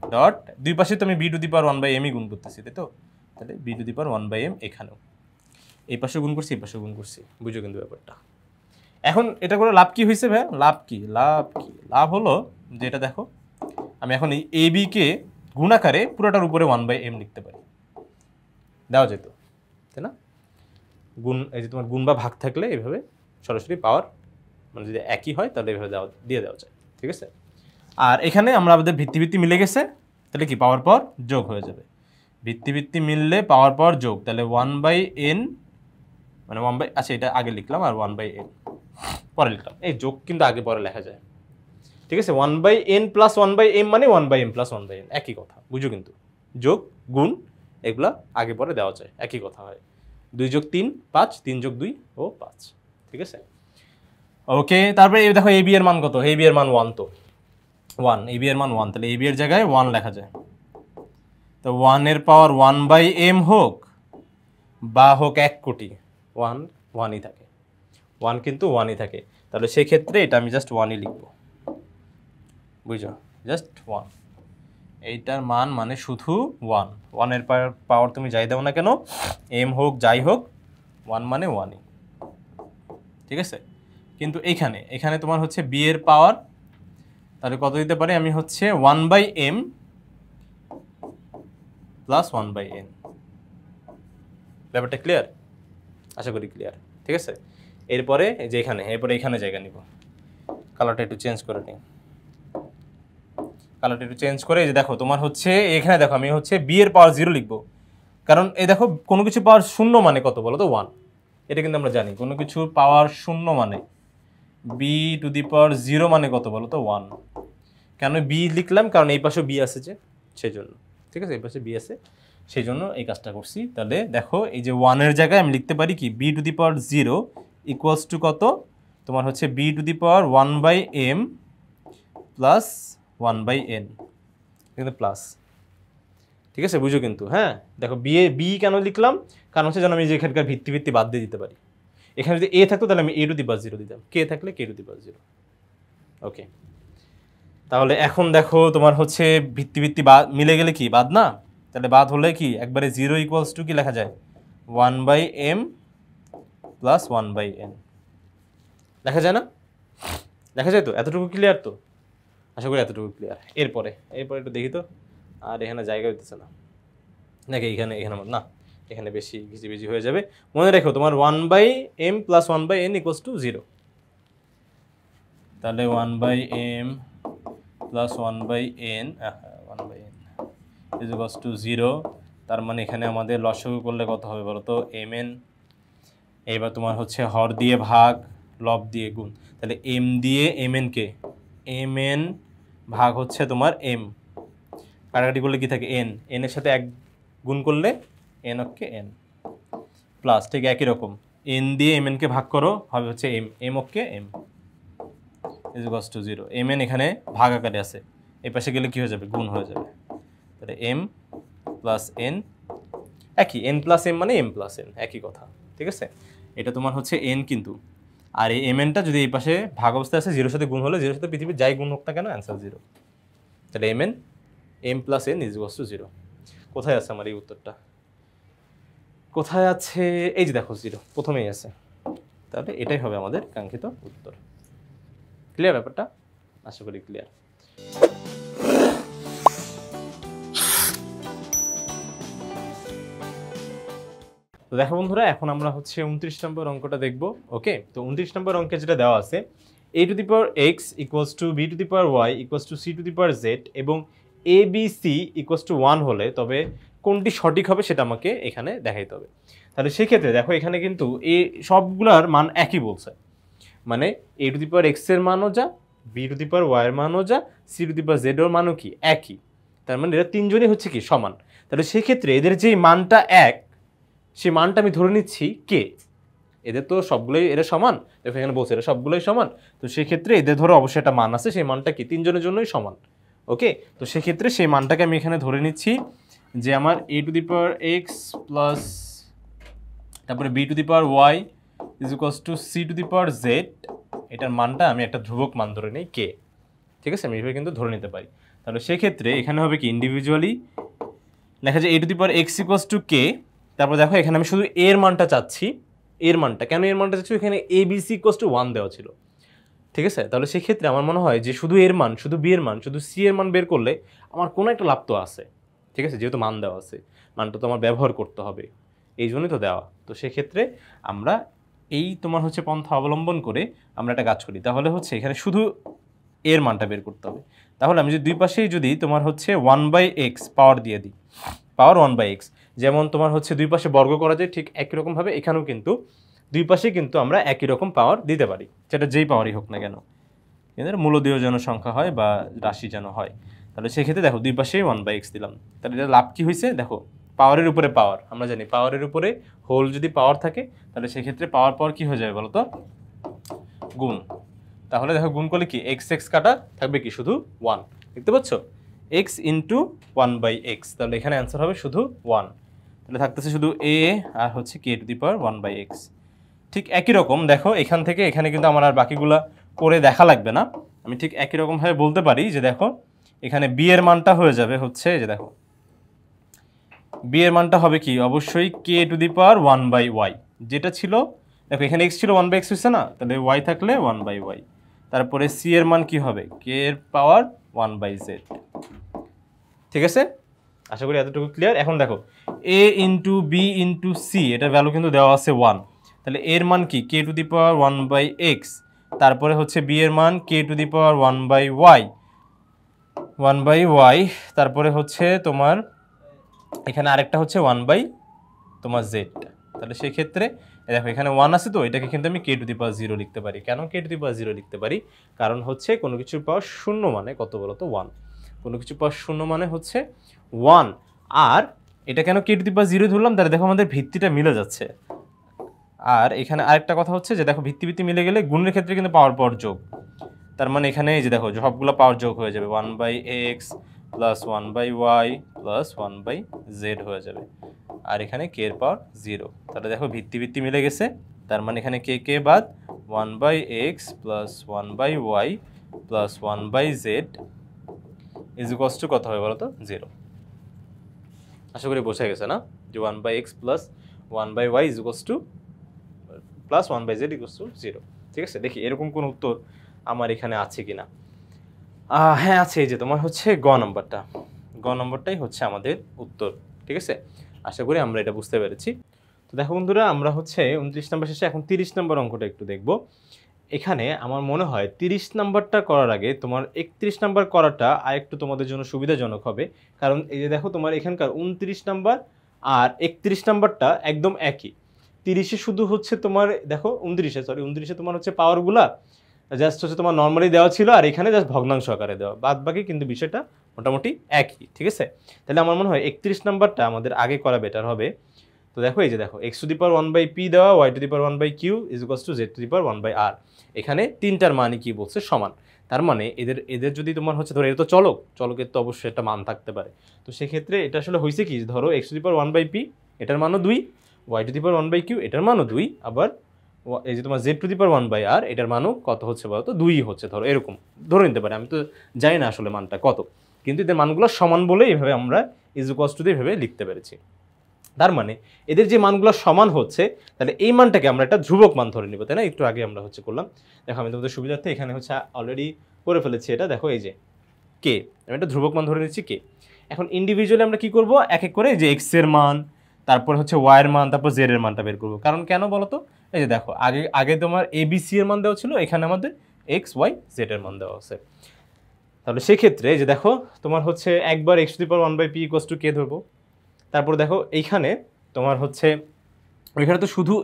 ডট, দুই পাশে তো আমি b⁴1/m গুণ করতেছি, তাই তো? তাহলে b⁴1/m এখানেও এই পাশে গুণ করছি, এই পাশে গুণ করছি, বুঝো কিন্তু ব্যাপারটা। এখন এটা করে লাভ কি হয়েছে ভাই? লাভ হলো যে এটা দেখো, আমি এখন এই এ বিকে গুণাকারে পুরোটার উপরে 1/m লিখতে পারি, দেওয়া যেত, তাই না? গুণ, এই যে তোমার গুণ বা ভাগ থাকলে এইভাবে সরাসরি পাওয়ার মানে যদি একই হয় তাহলে এইভাবে দিয়ে দেওয়া যায়, ঠিক আছে? আর এখানে আমরা আমাদের ভিত্তি মিলে গেছে, তাহলে কি পাওয়ার পর যোগ হয়ে যাবে। ভিত্তি মিললে পাওয়ার পর যোগ, তাহলে 1/n মানে আচ্ছা এটা আগে লিখলাম, আর 1/n পরে লিখলাম। এই যোগ কিন্তু আগে পরে লেখা যায়, ঠিক আছে? 1/n + 1/m মানে 1/m + 1/n, একই কথা, বুঝো কিন্তু। যোগ গুণ এগুলা আগে পরে দেওয়া যায়, একই কথা হয়। 2 + 3 5, 3 + 2 ও 5, ঠিক আছে? ওকে, তারপরে এই দেখো ab এর মান কত? ab এর মান 1, তো 1, ab এর মান 1, তাহলে ab এর জায়গায় 1 লেখা যায়। তো 1 এর পাওয়ার 1/m হোক বা হোক 1 কোটি, 1ই থাকে, 1 কিন্তু 1ই থাকে। তাহলে সেই ক্ষেত্রে এটা আমি জাস্ট 1ই লিখবো, বুঝছো? জাস্ট 1, এইটার মান মানে শুধু 1 এর পাওয়ার তুমি যাই দাও না কেন, m হোক যাই হোক, 1 মানে 1ই, ঠিক আছে? কিন্তু এখানে তোমার হচ্ছে b এর পাওয়ার, তাহলে কত দিতে পারি আমি? হচ্ছে 1/m + 1/n। ব্যাপারটা ক্লিয়ার? আশা করি ক্লিয়ার, ঠিক আছে? এরপরে এই যে এখানে জায়গা নিব, কালারটা একটু চেঞ্জ করে নিই। কালারটা একটু চেঞ্জ করে এই যে দেখো তোমার হচ্ছে এখানে দেখো আমি হচ্ছে b এর পাওয়ার 0 লিখবো, কারণ এই দেখো কোনো কিছু পাওয়ার 0 মানে কত বলো তো? 1। এটা কিন্তু আমরা জানি কোনো কিছু পাওয়ার 0 মানে b⁴0 মানে কত বলো তো? 1। কেন বি লিখলাম? কারণ এই পাশে বি আছে যে, সেই জন্য। ঠিক আছে, এই পাশে বি আছে, সেই জন্য এই কাজটা করছি। তাহলে দেখো এই যে 1-এর জায়গায় আমি লিখতে পারি কি b to the power 0 equals to কত? তোমার হচ্ছে b to the power 1/m plus 1/n, কিন্তু প্লাস। ঠিক আছে, বুঝো কিন্তু। হ্যাঁ দেখো বি কেন লিখলাম? কারণ হচ্ছে যেন আমি যে এখানকার ভিত্তি বাদ দিয়ে দিতে পারি। এখানে যদি এ থাকতো তাহলে আমি এ টু দি পাওয়ার 0 দিতাম, কে থাকলে কে টু দি পাওয়ার 0। ওকে, তাহলে এখন দেখো তোমার হচ্ছে ভিত্তি বাদ মিলে গেলে কি বাদ না? তাহলে বাদ হলে কি একবারে 0 ইকুয়ালস টু কি লেখা যায়? 1/m প্লাস 1/n লেখা যায় না? লেখা যায় তো? এতটুকু ক্লিয়ার তো? আশা করি এতটুকু ক্লিয়ার। এরপরে একটু দেখি তো, আর এখানে জায়গা হইতেছে না নাকি? এখানে না, এখানে বেশি ঘিজিবিজি হয়ে যাবে। মনে রেখো তোমার 1/m plus 1/n equals to 0। তাহলে 1/m plus 1/n 1/n is equals to 0। তার মানে এখানে আমাদের লসাগু করলে কত হবে বলো তো? mn। এবার তোমার হচ্ছে হর দিয়ে ভাগ, লব দিয়ে গুণ। তাহলে m দিয়ে mn কে mn ভাগ হচ্ছে তোমার m, কাটাকাটি করলে কি থাকে n, n এর সাথে 1 গুণ করলে n অক্ষে n প্লাস। ঠিক একই রকম n দিয়ে mn কে ভাগ করো, হবে হচ্ছে m অক্ষে m is equals to 0। mn এখানে ভাগ আকারে আছে, এই পাশে গেলে কি হয়ে যাবে? গুণ হয়ে যাবে। তাহলে m প্লাস n, একই n প্লাস m মানে m প্লাস n, একই কথা। ঠিক আছে, এটা তোমার হচ্ছে n কিন্তু, আর এই mnটা যদি এই পাশে ভাগ অবস্থায় আছে 0 সাথে গুণ হলে 0 সাথে পৃথিবীর যাই গুণ হোক না কেন অ্যান্সার 0। তাহলে mn m plus n is equals to 0। কোথায় আছে আমার এই উত্তরটা? কোথায় আছে? এই যে দেখো 0 প্রথমেই আছে। তাহলে এটাই হবে আমাদের কাঙ্ক্ষিত উত্তর। ক্লিয়ার ব্যাপারটা? আশা করি ক্লিয়ার। তো দেখো বন্ধুরা, এখন আমরা হচ্ছে 29 নম্বর অঙ্কটা দেখব। ওকে, তো 29 নম্বর অঙ্কে যেটা দেওয়া আছে a to the power x equals to b to the power y equals to c two the power z এবং a b c equals to 1 হলে তবে কোনটি সঠিক হবে সেটা আমাকে এখানে দেখাইতে হবে। তাহলে সেক্ষেত্রে দেখো এখানে কিন্তু এই সবগুলার মান একই বলছে, মানে a to the power x এর মানও যা, b to the power y এর মানও যা, c two the power z এর মানও কি একই। তার মানে এরা তিনজনই হচ্ছে কি সমান। তাহলে সেক্ষেত্রে এদের যে মানটা এক, সেই মানটা আমি ধরে নিচ্ছি কে, এদের তো সবগুলোই এরা সমান, দেখো এখানে বলছে এরা সবগুলোই সমান। তো সেক্ষেত্রে এদের ধরো অবশ্যই একটা মান আছে, সেই মানটা কি তিনজনের জন্যই সমান। ওকে, তো সেক্ষেত্রে সেই মানটাকে আমি এখানে ধরে নিচ্ছি যে আমার a to the power x plus তারপরে b to the power y is equals two c two the power z, এটার মানটা আমি একটা ধ্রুবক মান ধরে নিই কে। ঠিক আছে, আমি এইভাবে কিন্তু ধরে নিতে পারি। তাহলে সেক্ষেত্রে এখানে হবে কি ইন্ডিভিজুয়ালি লেখা যায় a to the power x equals to k। তারপর দেখো এখানে আমি শুধু এর মানটা চাচ্ছি, এর মানটা কেন এর মানটা চাচ্ছি? এখানে a b c equals to 1 দেওয়া ছিল। ঠিক আছে, তাহলে সেক্ষেত্রে আমার মনে হয় যে শুধু এর মান, শুধু b এর মান, শুধু c এর মান বের করলে আমার কোনো একটা লাভ তো আছে। ঠিক আছে, যেহেতু মান দেওয়া আছে, মানটা তো আমার ব্যবহার করতে হবে, এই জন্যই তো দেওয়া। তো সেক্ষেত্রে আমরা এই তোমার হচ্ছে পন্থা অবলম্বন করে আমরা একটা কাজ করি। তাহলে হচ্ছে এখানে শুধু এর মানটা বের করতে হবে। তাহলে আমি যদি দুই পাশেই যদি তোমার হচ্ছে 1/x পাওয়ার দিয়ে দিই, পাওয়ার 1/x, যেমন তোমার হচ্ছে দুই পাশে বর্গ করা যায় ঠিক একই রকমভাবে এখানেও কিন্তু দুই পাশে কিন্তু আমরা একই রকম পাওয়ার দিতে পারি, সেটা যেই পাওয়ারই হোক না কেন, এদের মূলদীয় যেন সংখ্যা হয় বা রাশি যেন হয়। তাহলে সেক্ষেত্রে দেখো দুই পাশেই 1/x দিলাম। তাহলে এটা লাভ কী হয়েছে? দেখো পাওয়ারের উপরে পাওয়ার, আমরা জানি পাওয়ারের উপরে হোল যদি পাওয়ার থাকে তাহলে সেক্ষেত্রে পাওয়ার পাওয়ার কী হয়ে যাবে বলো তো? গুণ। তাহলে দেখো গুণ করলে কি এক্স এক্স কাটা থাকবে কি শুধু 1, দেখতে পাচ্ছ এক্স ইন্টু 1/x। তাহলে এখানে অ্যান্সার হবে শুধু 1। তাহলে থাকতেছে শুধু a আর হচ্ছে k two the power 1/x। ঠিক একই রকম দেখো এখান থেকে এখানে কিন্তু আমার আর বাকিগুলা করে দেখা লাগবে না, আমি ঠিক একই রকমভাবে বলতে পারি যে দেখো এখানে b এর মানটা হয়ে যাবে হচ্ছে যে দেখো b এর মানটা হবে কি অবশ্যই k two the power 1/y, যেটা ছিল দেখো এখানে x ছিল 1/x হচ্ছে না, তাহলে y থাকলে 1/y। তারপরে c এর মান কি হবে? k এর পাওয়ার 1/z। ঠিক আছে, আশা করি এতটুকু ক্লিয়ার। এখন দেখো a into b into c, এটার ভ্যালু কিন্তু দেওয়া আছে 1, তাহলে এর মান কি k two the power 1/x। তারপরে হচ্ছে b এর মান k two the power 1/y, তারপরে হচ্ছে তোমার এখানে আরেকটা হচ্ছে 1/z। তাহলে সেই ক্ষেত্রে দেখো এখানে 1 আছে, তো এটাকে কিন্তু আমি কে টু দি পাওয়ার 0 লিখতে পারি। কেন কে টু দি পাওয়ার 0 লিখতে পারি? কারণ হচ্ছে কোনো কিছুর পাওয়ার শূন্য মানে কত বলো তো? 1। কোনো কিছুর পাওয়ার শূন্য মানে হচ্ছে 1। আর এটা কেন কে টু দি পাওয়ার 0 ধরলাম? তাহলে দেখো আমাদের ভিত্তিটা মিলে যাচ্ছে। আর এখানে আরেকটা কথা হচ্ছে যে দেখো ভিত্তি ভিত্তি মিলে গেলে গুণের ক্ষেত্রে কিন্তু পাওয়ার পাওয়ার যোগ। তার মানে এখানে এই যে দেখো সবগুলো পাওয়ার যোগ হয়ে যাবে, 1/x plus 1/y plus 1/z হয়ে যাবে। আর এখানে কে এর পাওয়ার 0। তাহলে দেখো ভিত্তি ভিত্তি মিলে গেছে, তার মানে এখানে কে কে বাদ 1/x plus 1/y plus 1/z is equals to কত হবে বলো তো? 0। আশা করি বোঝা গেছে না যে 1/x plus 1/y is equals two plus 1/z equals to 0। ঠিক আছে, দেখি এরকম কোন উত্তর আমার এখানে আছে কিনা। হ্যাঁ আছে, এই যে তোমার হচ্ছে গ নম্বরটাই হচ্ছে আমাদের উত্তর। ঠিক আছে, আশা করি আমরা এটা বুঝতে পেরেছি। তো দেখো বন্ধুরা, আমরা হচ্ছে 29 নম্বর শেষে এখন 30 নম্বর অঙ্কটা একটু দেখব। এখানে আমার মনে হয় 30 নাম্বারটা করার আগে তোমার 31 নাম্বার করাটা আরেকটু তোমাদের জন্য সুবিধাজনক হবে। কারণ এই যে দেখো তোমার এখানকার 29 নাম্বার আর 31 নাম্বারটা একদম একই। 30-এ শুধু হচ্ছে তোমার দেখো 29-এ তোমার হচ্ছে পাওয়ারগুলা জাস্ট হচ্ছে তোমার নর্মালি দেওয়া ছিল, আর এখানে জাস্ট ভগ্নাংশ আকারে দেওয়া, বাদ বাকি কিন্তু বিষয়টা মোটামুটি একই। ঠিক আছে, তাহলে আমার মনে হয় 31 নাম্বারটা আমাদের আগে করা বেটার হবে। তো দেখো এই যে দেখো x to the power 1/p দেওয়া, y to the power 1/q is equals two z two the power 1/r। এখানে তিনটার মানই কি বলছে? সমান। তার মানে এদের যদি তোমার হচ্ছে ধরো এটা তো চলকের তো অবশ্যই একটা মান থাকতে পারে। তো সেক্ষেত্রে এটা আসলে হয়েছে কি, ধরো x to the power 1/p এটার মানও 2, y to the power 1/q এটার মানও 2, আবার এই যে তোমার z two the power 1/r এটার মানও কত হচ্ছে বলো তো? 2 হচ্ছে। ধরো এরকম ধরে নিতে পারে, আমি তো জানি না আসলে মানটা কত, কিন্তু এদের মানগুলো সমান বলে এইভাবে আমরা ইজ ইকুয়ালস টু এইভাবে লিখতে পেরেছি। তার মানে এদের যে মানগুলো সমান হচ্ছে, তাহলে এই মানটাকে আমরা একটা ধ্রুবক মান ধরে নিব, তাই না? একটু আগে আমরা হচ্ছে করলাম। দেখো আমি তোমাদের সুবিধার্থে এখানে হচ্ছে অলরেডি করে ফেলেছি এটা। দেখো এই যে কে, আমি একটা ধ্রুবক মান ধরে নিচ্ছি কে। এখন ইন্ডিভিজুয়ালি আমরা কি করব, এক এক করে যে এক্স এর মান, তারপর হচ্ছে ওয়াই এর মান, তারপর জেড এর মানটা বের করব। কারণ কেন বলো তো? এই যে দেখো আগে আগে তোমার এ বি সি এর মান দেওয়া ছিল, এখানে আমাদের এক্স ওয়াই জেড এর মান দেওয়া আছে। তাহলে সেক্ষেত্রে যে দেখো তোমার হচ্ছে একবার x to the power 1/p equals to k ধরবো। তারপর দেখো এইখানে তোমার হচ্ছে ওইখানে তো শুধু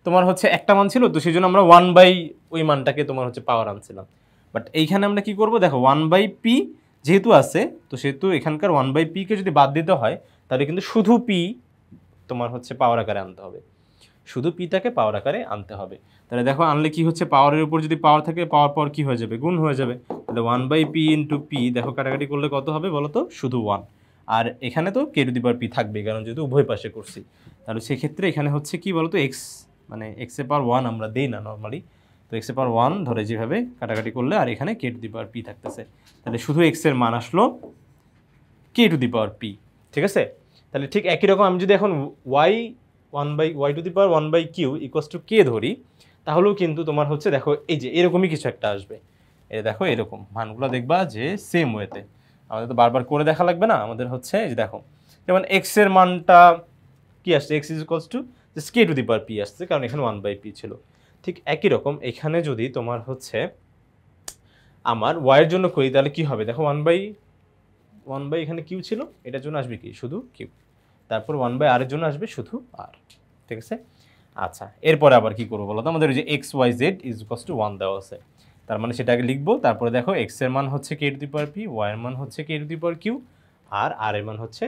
তোমার হচ্ছে একটা মান ছিল, তো সেই জন্য আমরা 1/, ওই মানটাকে তোমার হচ্ছে পাওয়ার আনছিলাম। বাট এইখানে আমরা কি করব, দেখো 1/p যেহেতু আছে, তো সেহেতু এখানকার 1/p কে যদি বাদ দিতে হয়, তাহলে কিন্তু শুধু p তোমার হচ্ছে পাওয়ার আকারে আনতে হবে, শুধু পিটাকে পাওয়ার আকারে আনতে হবে। তাহলে দেখো আনলে কি হচ্ছে, পাওয়ারের উপর যদি পাওয়ার থাকে, পাওয়ার পাওয়ার কি হয়ে যাবে? গুণ হয়ে যাবে। তাহলে 1/p ইন্টু p, দেখো কাটাকাটি করলে কত হবে বলো তো? শুধু 1। আর এখানে তো কে টু দি পাওয়ার p থাকবে, কারণ যেহেতু উভয় পাশে করছি। তাহলে সেক্ষেত্রে এখানে হচ্ছে কি বলতো, এক্স মানে এক্স এর পাওয়ার 1 আমরা দেই না নর্মালি, তো এক্স এর পাওয়ার 1 ধরে যেভাবে কাটাকাটি করলে, আর এখানে কে টু দি পাওয়ার p থাকতেছে। তাহলে শুধু এক্স এর মান আসলো কে টু দি পাওয়ার p। ঠিক আছে, তাহলে ঠিক একই রকম আমি যদি এখন y to the power 1/q equals to k ধরি, তাহলেও কিন্তু তোমার হচ্ছে দেখো এই যে এরকমই কিছু একটা আসবে। এই দেখো এরকম মানগুলো দেখবা যে সেম ওয়েতে, আমাদের তো বারবার করে দেখা লাগবে না, আমাদের হচ্ছে এই যে দেখো যেমন এক্স এর মানটা কি আসছে, x is equals to K to the power p আসছে, কারণ এখানে 1/p ছিল। ঠিক একই রকম এখানে যদি তোমার হচ্ছে আমার y এর জন্য করি, তাহলে কি হবে দেখো 1/, এখানে কিউ ছিল, এটার জন্য আসবে কি শুধু কিউ, তারপর 1/r এর জন্য আসবে শুধু আর। ঠিক আছে, আচ্ছা এরপরে আবার কি করবো বলো তো? আমাদের ওই যে x y z is equals to 1 দেওয়া আছে, তার মানে সেটাকে লিখবো। তারপরে দেখো এক্স এর মান হচ্ছে k to the power p, y এর মান হচ্ছে k to the power Q, আর আর এর মান হচ্ছে,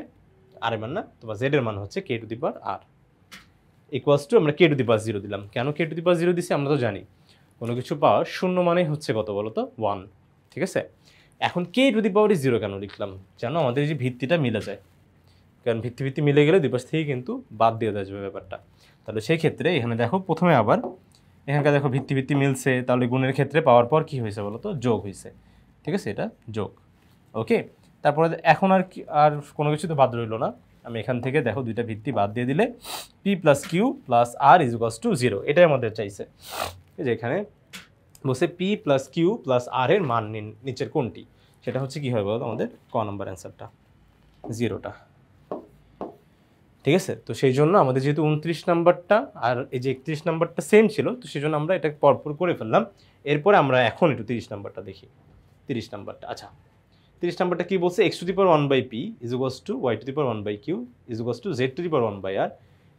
আর এর মান না তোমার জেড এর মান হচ্ছে k to the power r equals to, আমরা কে টু দি পাওয়ার 0 দিলাম। কেন কে টু দি পাওয়ার 0 দিছি? আমরা তো জানি কোনো কিছু পাওয়ার শূন্য মানেই হচ্ছে কত বলো তো? 1। ঠিক আছে, এখন কে টু দি পাওয়ার 0 কেন লিখলাম? জানো আমাদের যে ভিত্তিটা মিলে যায়, কারণ ভিত্তি মিলে গেলে দুই পাশ থেকে কিন্তু বাদ দিয়ে দেওয়া যাবে ব্যাপারটা। তাহলে সেই ক্ষেত্রে এখানে দেখো প্রথমে আবার এখানকার দেখো ভিত্তি মিলছে, তাহলে গুণের ক্ষেত্রে পাওয়ার পর কি হয়েছে বলো তো? যোগ হয়েছে। ঠিক আছে, এটা যোগ। ওকে, তারপরে এখন আর কি, আর কোনো কিছু তো বাদ রইলো না। আমি এখান থেকে দেখো দুইটা ভিত্তি বাদ দিয়ে দিলে p plus q plus r is equals to 0, এটাই আমাদের চাইছে। এই যে এখানে বসে p plus q plus r এর মান নিচের কোনটি, সেটা হচ্ছে কি হবে বলো আমাদের? ক নম্বর অ্যান্সারটা, 0টা। ঠিক আছে, তো সেই জন্য আমাদের যেহেতু 29 নাম্বারটা আর এই যে 31 নাম্বারটা সেম ছিল, তো সেই জন্য আমরা এটা পরপর করে ফেললাম। এরপরে আমরা এখন একটু 30 নাম্বারটা দেখি। 30 নাম্বারটা, আচ্ছা 30 নাম্বারটা কি বলছে? X to the power 1/p is equals to y to the power 1/q is equals to z to the power 1/r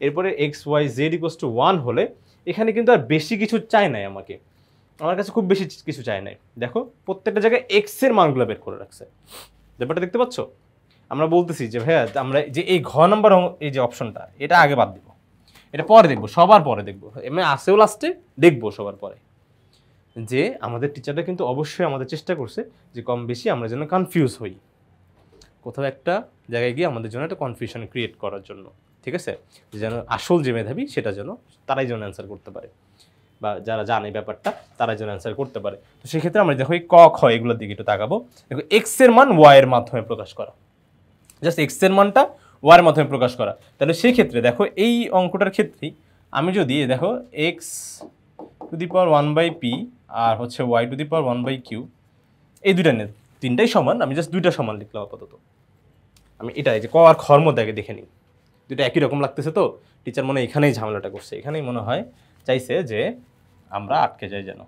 এরপরে x y z equals to 1 হলে এখানে কিন্তু আর বেশি কিছু চাই নাই আমাকে, আমার কাছে খুব বেশি কিছু চাই নাই। দেখো প্রত্যেকটা জায়গায় এক্স এর মানগুলো বের করে রাখছে, ব্যাপারটা দেখতে পাচ্ছ? আমরা বলতেছি যে ভাইয়া আমরা যে এই ঘ নাম্বার এই যে অপশনটা এটা আগে বাদ দিব, এটা পরে দেখবো, সবার পরে দেখবো, এমনি আসেও লাস্টে দেখবো সবার পরে। যে আমাদের টিচাররা কিন্তু অবশ্যই আমাদের চেষ্টা করছে যে কম বেশি আমরা যেন কনফিউজ হই, কোথাও একটা জায়গায় গিয়ে আমাদের জন্য একটা কনফিউশন ক্রিয়েট করার জন্য, ঠিক আছে? যেন আসল যে মেধাবী সেটা যেন তারাই যেন অ্যান্সার করতে পারে, বা যারা জানে ব্যাপারটা তারাই যেন অ্যান্সার করতে পারে। তো সেক্ষেত্রে আমরা দেখো এই ক খ এগুলোর দিকে একটু তাকাবো। দেখো এক্স এর মান ওয়াই এর মাধ্যমে প্রকাশ করা, জাস্ট এক্স এর মানটা ওয়াই এর মাধ্যমে প্রকাশ করা। তাহলে সেই ক্ষেত্রে দেখো এই অঙ্কটার ক্ষেত্রেই আমি যদি দেখো x to the power 1/p আর হচ্ছে y to the power 1/q, এই দুইটা নেই, তিনটাই সমান, আমি জাস্ট দুইটা সমান লিখলাম আপাতত। আমি এটা এই যে ক আর খর মধ্যে আগে দেখে নিই, দুইটা একই রকম লাগতেছে তো টিচার মনে হয় এখানেই ঝামেলাটা করছে, এখানেই মনে হয় চাইছে যে আমরা আটকে যাই যেন,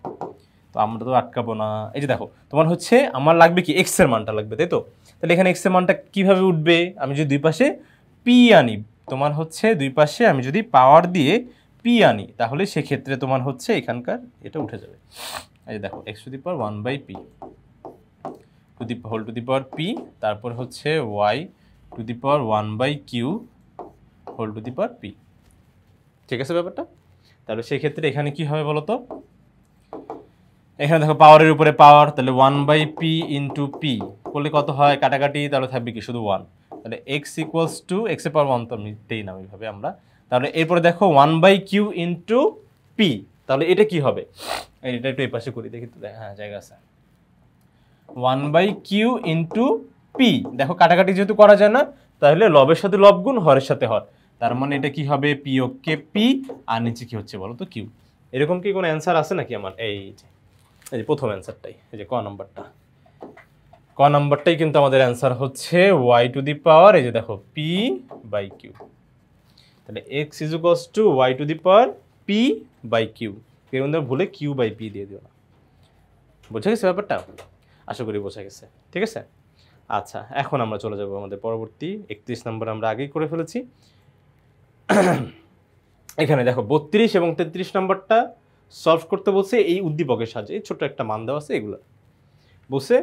তো আমরা তো আটকাবো না। এই যে দেখো তোমার হচ্ছে আমার লাগবে কি এক্স এর মানটা লাগবে, তাই তো? তাহলে এখানে এক্স এর মানটা কিভাবে উঠবে, আমি যদি দুই পাশে পি আনি, তোমার হচ্ছে দুই পাশে আমি যদি পাওয়ার দিয়ে পি আনি তাহলে সেক্ষেত্রে তোমার হচ্ছে এখানকার এটা উঠে যাবে। এই যে দেখো x to the power 1/p to the whole to the power p, তারপর হচ্ছে y to the power 1/q whole to the power p, ঠিক আছে ব্যাপারটা? তাহলে সেই ক্ষেত্রে এখানে কি হবে বলো তো, এখানে দেখো পাওয়ারের উপরে পাওয়ার, তাহলে 1/p ইন্টু পি করলে কত হয়, কাটাকাটি, তাহলে থাকবে কি শুধু 1, তাহলে এক্স ইকুয়ালস টু এক্স এর পাওয়ার 1 তো আমি দেই না ওইভাবে আমরা, তাহলে এরপরে দেখো 1/q ইন্টু পি, তাহলে এটা কি হবে, এটা একটু এই পাশে করি দেখি তো, হ্যাঁ জায়গা আছে, 1/q ইন্টু পি, দেখো কাটাকাটি যেহেতু করা যায় না তাহলে লবের সাথে লব গুণ হরের সাথে হর, তার মানে এটা কি হবে পি ওকে পি, আর নিচে কি হচ্ছে বলো তো কিউ। এরকম কি কোনো অ্যান্সার আছে নাকি আমার? এই যে প্রথম অ্যান্সারটাই, এই যে ক নাম্বারটাই কিন্তু আমাদের অ্যান্সার হচ্ছে ওয়াই টু দি পাওয়ার, এই যে দেখো পি বাই কিউ, তাহলে x is equals to y to the power p by q, এর মধ্যে ভুলে কিউ বাই পি দিয়ে দিও না। বোঝা গেছে ব্যাপারটা? আশা করি বোঝা গেছে, ঠিক আছে? আচ্ছা এখন আমরা চলে যাব আমাদের পরবর্তী 31 নম্বর, আমরা আগেই করে ফেলেছি। এখানে দেখো 32 এবং 33 নম্বরটা সলভ করতে বলছে এই উদ্দীপকের সাহায্যে, ছোট একটা মান দেওয়া আছে, এগুলো বলছে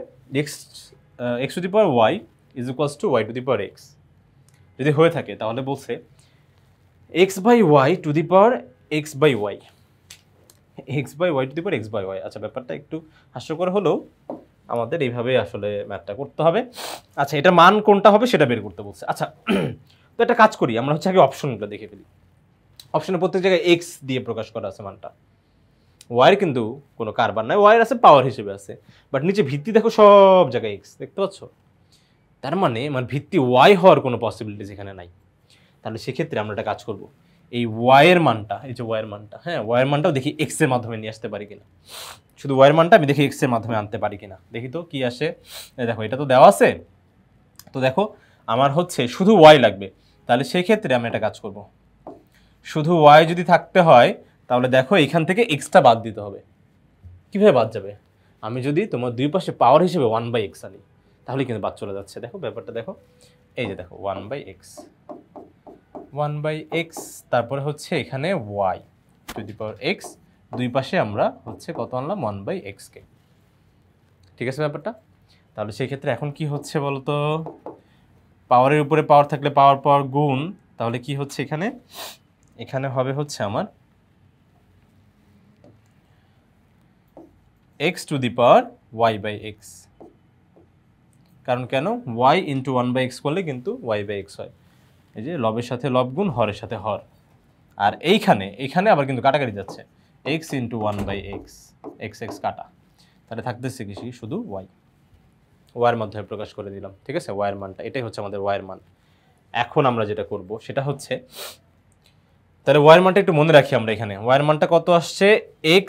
x to the power y is equals to y to the power x, যদি হয়ে থাকে তাহলে বলছে x by y to the power x by y, x by y to the power x by y. আচ্ছা ব্যাপারটা একটু হাস্যকর হলেও আমাদের এইভাবে আসলে ম্যাথটা করতে হবে। আচ্ছা এটার মান কোনটা হবে সেটা বের করতে বলছে। আচ্ছা তো একটা কাজ করি, আমরা হচ্ছে আগে অপশনগুলো দেখে ফেলি। অপশনের প্রত্যেক জায়গায় এক্স দিয়ে প্রকাশ করা আছে মানটা, ওয়াইয়ের কিন্তু কোনো কারবার নাই, ওয়াইয়ের আছে পাওয়ার হিসেবে আছে, বাট নিচে ভিত্তি দেখো সব জায়গায় এক্স, দেখতে পাচ্ছ? তার মানে ভিত্তি ওয়াই হওয়ার কোনো পসিবিলিটিস এখানে নাই। তাহলে সেক্ষেত্রে আমরা একটা কাজ করব, এই ওয়াইয়ের মানটা, এই যে ওয়াইয়ের মানটা, হ্যাঁ ওয়াইয়ের মানটাও দেখি এক্স এর মাধ্যমে নিয়ে আসতে পারি কিনা, শুধু ওয়াইয়ের মানটা আমি দেখি এক্স এর মাধ্যমে আনতে পারি কিনা, দেখি তো কি আসে। দেখো এটা তো দেওয়া আছে, তো দেখো আমার হচ্ছে শুধু ওয়াই লাগবে, তাহলে সেই ক্ষেত্রে আমি একটা কাজ করব, শুধু ওয়াই যদি থাকতে হয় তাহলে দেখো এখান থেকে এক্সটা বাদ দিতে হবে। কীভাবে বাদ যাবে, আমি যদি তোমার দুই পাশে পাওয়ার হিসেবে 1/x আনি তাহলে কিন্তু বাদ চলে যাচ্ছে। দেখো ব্যাপারটা দেখো, এই যে দেখো 1/x, তারপরে হচ্ছে এখানে y to the power x, দুই পাশে আমরা হচ্ছে কত আনলাম 1/x কে, ঠিক আছে ব্যাপারটা? তাহলে সেই ক্ষেত্রে এখন কি হচ্ছে বলতো, পাওয়ারের উপরে পাওয়ার থাকলে পাওয়ার পাওয়ার গুণ, তাহলে কি হচ্ছে এখানে, এখানে হবে হচ্ছে আমার x to the power y by x, কারণ কেন y ইন্টু 1/x করলে কিন্তু y বাই এক্স হয়, এই যে লবের সাথে লব গুণ হরের সাথে হর, আর এইখানে আবার কিন্তু কাটাকাটি যাচ্ছে, x into 1/x, x x কাটা, তাহলে থাকতেছে কি শুধু y, ওয়ার মাধ্যমে প্রকাশ করে দিলাম, ঠিক আছে? ওয়ার মানটা এটাই হচ্ছে আমাদের ওয়ার মান। এখন আমরা যেটা করব সেটা হচ্ছে, তাহলে ওয়ার মানটা একটু মনে রাখি আমরা, এখানে ওয়ার মানটা কত আসছে, x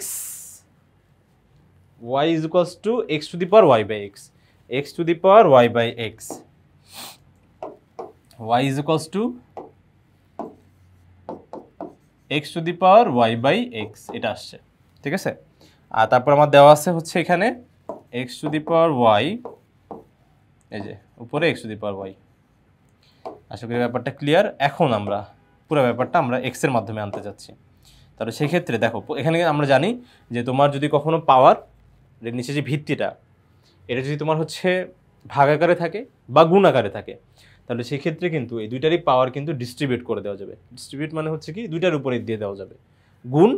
y is equals to x to the power y by x, x to the power y by x, y is equals to x to the power y by x, এটা আসছে, ঠিক আছে? আর তারপর আমার দেওয়া আছে হচ্ছে এখানে x to the power y, এই যে উপরে x to the power y। আশা করি ব্যাপারটা ক্লিয়ার। এখন আমরা পুরো ব্যাপারটা আমরা এক্স এর মাধ্যমে আনতে যাচ্ছি। তাহলে সেক্ষেত্রে দেখো এখানে আমরা জানি যে তোমার যদি কখনো পাওয়ার নিচে যে ভিত্তিটা এটা যদি তোমার হচ্ছে ভাগ আকারে থাকে বা গুণ আকারে থাকে, তাহলে সেক্ষেত্রে কিন্তু এই দুইটারই পাওয়ার কিন্তু ডিস্ট্রিবিউট করে দেওয়া যাবে। ডিস্ট্রিবিউট মানে হচ্ছে কি দুইটার উপরে দিয়ে দেওয়া যাবে, গুণ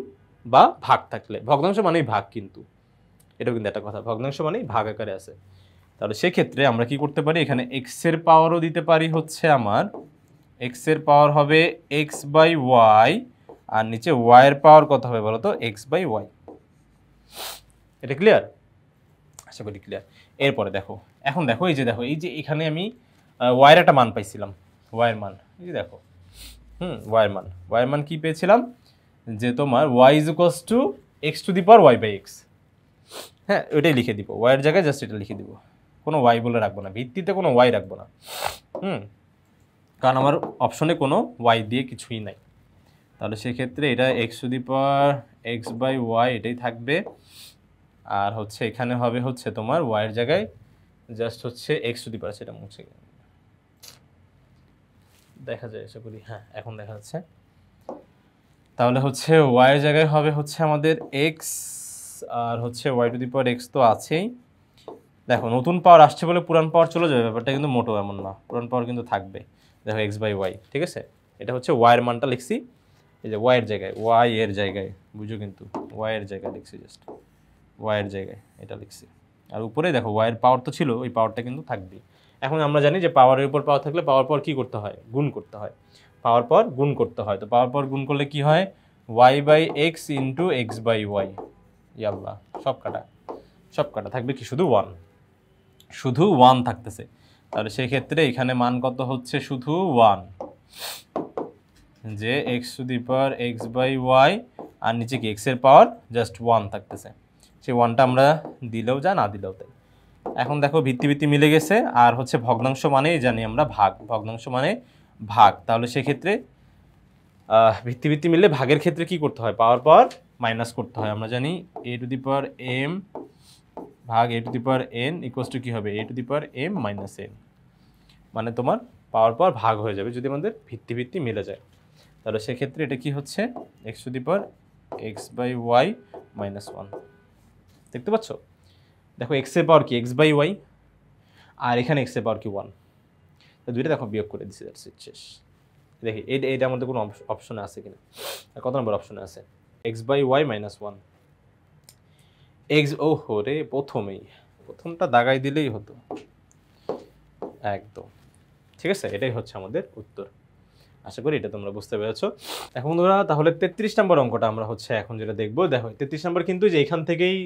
বা ভাগ থাকলে। ভগ্নাংশ মানেই ভাগ, কিন্তু এটাও কিন্তু একটা কথা, ভগ্নাংশ মানেই ভাগ আকারে আছে। তাহলে সেক্ষেত্রে আমরা কি করতে পারি, এখানে এক্স এর পাওয়ারও দিতে পারি হচ্ছে আমার এক্স এর পাওয়ার হবে এক্স বাই ওয়াই, আর নিচে ওয়াই এর পাওয়ার কত হবে বলো তো, এক্স বাই ওয়াই। এটা ক্লিয়ার? আশা করি ক্লিয়ার। এরপরে দেখো, এখন দেখো এই যে এখানে আমি ওয়াইয়ের একটা মান পাইছিলাম, ওয়াইয়ের মান এই যে দেখো, ওয়াইয়ের মান কি পেয়েছিলাম, যে তোমার y is equals to x to the power y by x. হ্যাঁ, ওইটাই লিখে দিব, ওয়াইয়ের জায়গায় জাস্ট এটা লিখে দিব, কোনো ওয়াই বলে রাখবো না, ভিত্তিতে কোনো ওয়াই রাখবো না। কারণ আমার অপশনে কোনো ওয়াই দিয়ে কিছুই নাই। তাহলে সেক্ষেত্রে এটা x to the power x by y এটাই থাকবে। আর হচ্ছে এখানে হবে হচ্ছে তোমার ওয়াইয়ের জায়গায় জাস্ট হচ্ছে এক্স টু দি পাওয়ার, সেটা মুছে দেখা যায় আশা করি, হ্যাঁ এখন দেখা যাচ্ছে। তাহলে হচ্ছে ওয়াইয়ের জায়গায় হবে হচ্ছে আমাদের এক্স, আর হচ্ছে y to the power x তো আছেই। দেখো নতুন পাওয়ার আসছে বলে পুরান পাওয়ার চলে যাবে, ব্যাপারটা কিন্তু মোটো এমন না, পুরান পাওয়ার কিন্তু থাকবে। দেখো এক্স বাই ওয়াই, ঠিক আছে, এটা হচ্ছে ওয়াইয়ের মানটা লিখছি, এই যে ওয়াইয়ের জায়গায়, ওয়াই এর জায়গায়, বুঝো কিন্তু ওয়াইয়ের জায়গায় লিখছি, জাস্ট ওয়াইয়ের জায়গায় এটা লিখছি। আর উপরে দেখো ওয়াইয়ের পাওয়ার তো ছিল, ওই পাওয়ারটা কিন্তু থাকবেই। এখন আমরা জানি যে পাওয়ারের উপর পাওয়ার থাকলে পাওয়ার পর কী করতে হয়, গুণ করতে হয়, পাওয়ার পর গুণ করতে হয়। তো পাওয়ার পর গুণ করলে কি হয়, y by x into x by y. ইয়াল্লা, সব কাটা থাকবে কি, শুধু ওয়ান, শুধু ওয়ান থাকতেছে। তাহলে সেই ক্ষেত্রে এখানে মান কত হচ্ছে, শুধু ওয়ান, যে x to the power x by y, আর নিচে কি এক্স এর পাওয়ার জাস্ট ওয়ান থাকতেছে। সেই ওয়ানটা আমরা দিলেও যা, না দিলেও তাই। এখন দেখো ভিত্তি মিলে গেছে। আর হচ্ছে ভগ্নাংশ মানেই জানি আমরা ভাগ, ভগ্নাংশ মানে ভাগ। তাহলে সেক্ষেত্রে ভিত্তি মিললে ভাগের ক্ষেত্রে কি করতে হয়, পাওয়ার পর মাইনাস করতে হয়। আমরা জানি এ টু দি পাওয়ার এম ভাগ a to the power n equals to কী হবে, a to the power m minus n, মানে তোমার পাওয়ার পর ভাগ হয়ে যাবে যদি আমাদের ভিত্তি মিলে যায়। তাহলে সেক্ষেত্রে এটা কি হচ্ছে, x to the power x by y minus one. দেখতে পাচ্ছ, দেখো এক্স এর পাওয়ার কি এক্স বাই ওয়াই, আর এখানে এক্স এর পাওয়ার কি ওয়ান, তো দুইটা দেখো বিয়োগ করে দিচ্ছি, শেষ। দেখি এইটার মধ্যে কোনো অপশনে আছে কিনা, কত নম্বর অপশনে আছে, x by y minus one, x, ও হো রে, প্রথমটা দাগাই দিলেই হতো একদম। ঠিক আছে, এটাই হচ্ছে আমাদের উত্তর। আশা করি এটা তোমরা বুঝতে পেরেছো। এখন ধরা তাহলে 33 নম্বর অঙ্কটা আমরা হচ্ছে এখন যেটা দেখবো। দেখো 33 নম্বর কিন্তু যে এখান থেকেই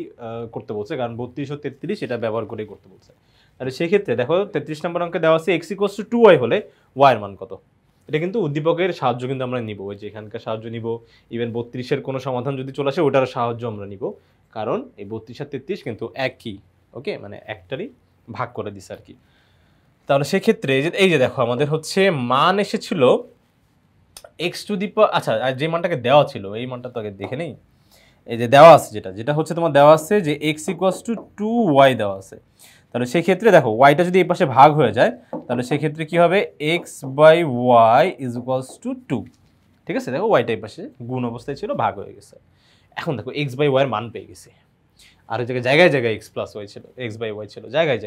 করতে বলছে, কারণ 32 ও 33 এটা ব্যবহার করেই করতে বলছে। তাহলে সেক্ষেত্রে দেখো 33 নম্বর অঙ্কে দেওয়া আছে এক্স ইকুয়ালস টু 2y হলে ওয়াই এর মান কত। এটা কিন্তু উদ্দীপকের সাহায্য কিন্তু আমরা নিব, ওই যে এখানকার সাহায্য নিব, ইভেন 32-এর কোনো সমাধান যদি চলে আসে ওটার সাহায্য আমরা নিব, কারণ এই 32 আর 33 কিন্তু একই, ওকে, মানে একটারই ভাগ করে দিছে আর কি। তাহলে সেক্ষেত্রে এই যে দেখো আমাদের হচ্ছে মান এসেছিল এক্স টু দি পাওয়ার, আচ্ছা যে মানটাকে দেওয়া ছিল এই মানটা তো আগে দেখে নেই। এই যে দেওয়া আছে যেটা হচ্ছে তোমার দেওয়া আছে যে এক্স ইকুয়ালস টু 2y দেওয়া আছে। তাহলে সেক্ষেত্রে দেখো ওয়াইটা যদি এই পাশে ভাগ হয়ে যায় তাহলে সেক্ষেত্রে কি হবে, x by y is equals to 2। ঠিক আছে, দেখো ওয়াইটা এই পাশে গুণ অবস্থায় ছিল, ভাগ হয়ে গেছে। এখন দেখো এক্স বাই ওয়াইয়ের মান পেয়ে গেছে, আর ওই জায়গায় এক্স প্লাস ওয়াই ছিল, এক্স বাই ওয়াই ছিল জায়গায়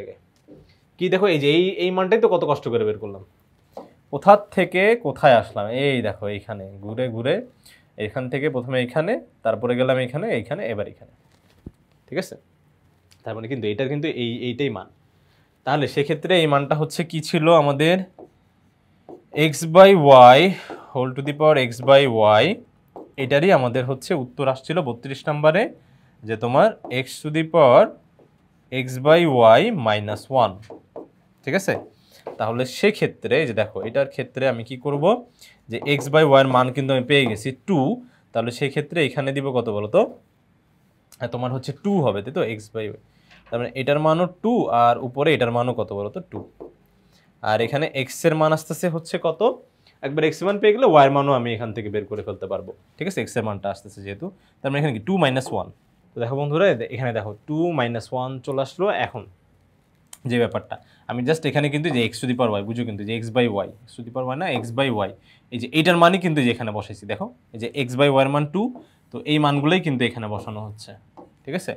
কি দেখো এই যে এই মানটাই তো কত কষ্ট করে বের করলাম, কোথা থেকে কোথায় আসলাম, এই দেখো এইখানে ঘুরে এখান থেকে প্রথমে এইখানে, তারপরে গেলাম এইখানে এবার এখানে। ঠিক আছে, তার মানে কিন্তু এইটার কিন্তু এইটাই মান। তাহলে সেক্ষেত্রে এই মানটা হচ্ছে কি ছিল আমাদের, x by y whole to the power x by y, এটারই আমাদের হচ্ছে উত্তর আসছিল 32 নম্বরে, যে তোমার x to the power x by y minus one. ঠিক আছে, তাহলে সেক্ষেত্রে যে দেখো এটার ক্ষেত্রে আমি কি করব, যে এক্স বাই ওয়াইয়ের মান কিন্তু আমি পেয়ে গেছি 2, তাহলে সেক্ষেত্রে এখানে দিব কত বলো তো, তোমার হচ্ছে 2 হবে, তাই তো, এক্স বাই ওয়াই, তার মানে এটার মানও 2, আর উপরে এটার মানও কত বলো তো 2, আর এখানে এক্স এর মান আসতেছে হচ্ছে কত, একবার এক্স এর মান পেয়ে গেলে ওয়াই এর মানও আমি এখান থেকে বের করে ফেলতে পারবো। ঠিক আছে, এক্স এর মানটা আসতেছে যেহেতু, তার মানে এখানে কি 2 - 1। তো দেখো বন্ধুরা এখানে দেখো 2 - 1 চলে আসলো। এখন যে ব্যাপারটা আমি জাস্ট এখানে কিন্তু যে x to the power y বুঝো কিন্তু যে x by y x to the power y না এক্স বাই ওয়াই এই যে এইটার মানই কিন্তু যে এখানে বসাইছি দেখো এই যে এক্স বাই ওয়াইয়ের মান 2 তো এই মানগুলোই কিন্তু এখানে বসানো হচ্ছে ঠিক আছে